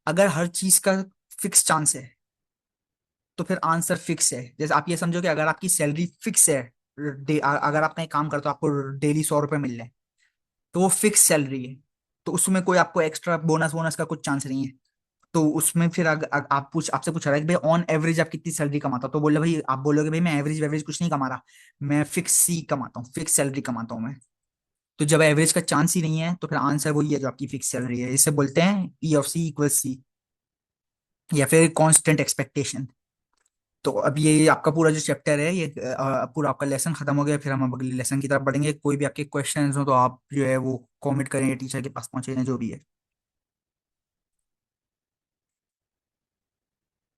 अगर हर चीज का फिक्स चांस है तो फिर आंसर फिक्स है। जैसे आप ये समझो कि अगर आपकी सैलरी फिक्स है, अगर आप कहीं काम करते हो आपको डेली 100 रुपए मिल रहे हैं, तो वो फिक्स सैलरी है। तो उसमें कोई आपको एक्स्ट्रा बोनस वोनस का कुछ चांस नहीं है। तो उसमें फिर आपसे पूछ रहा है कि भाई ऑन एवरेज आप कितनी सैलरी कमाता हो, तो बोले भाई, आप बोलोगे भाई मैं एवरेज एवरेज कुछ नहीं कमा रहा, मैं फिक्स ही कमाता हूँ, फिक्स सैलरी कमाता हूँ मैं। तो जब एवरेज का चांस ही नहीं है तो फिर आंसर वही है जो आपकी फिक्स सैलरी है। इसे बोलते हैं ई ऑफ सी इक्वल सी, या फिर कांस्टेंट एक्सपेक्टेशन। तो अब ये आपका पूरा जो चैप्टर है, ये पूरा आपका लेसन खत्म हो गया। फिर हम अगले लेसन की तरफ बढ़ेंगे। कोई भी आपके क्वेश्चंस हो तो आप जो है वो कमेंट करें, टीचर के पास पहुंचे जो भी है।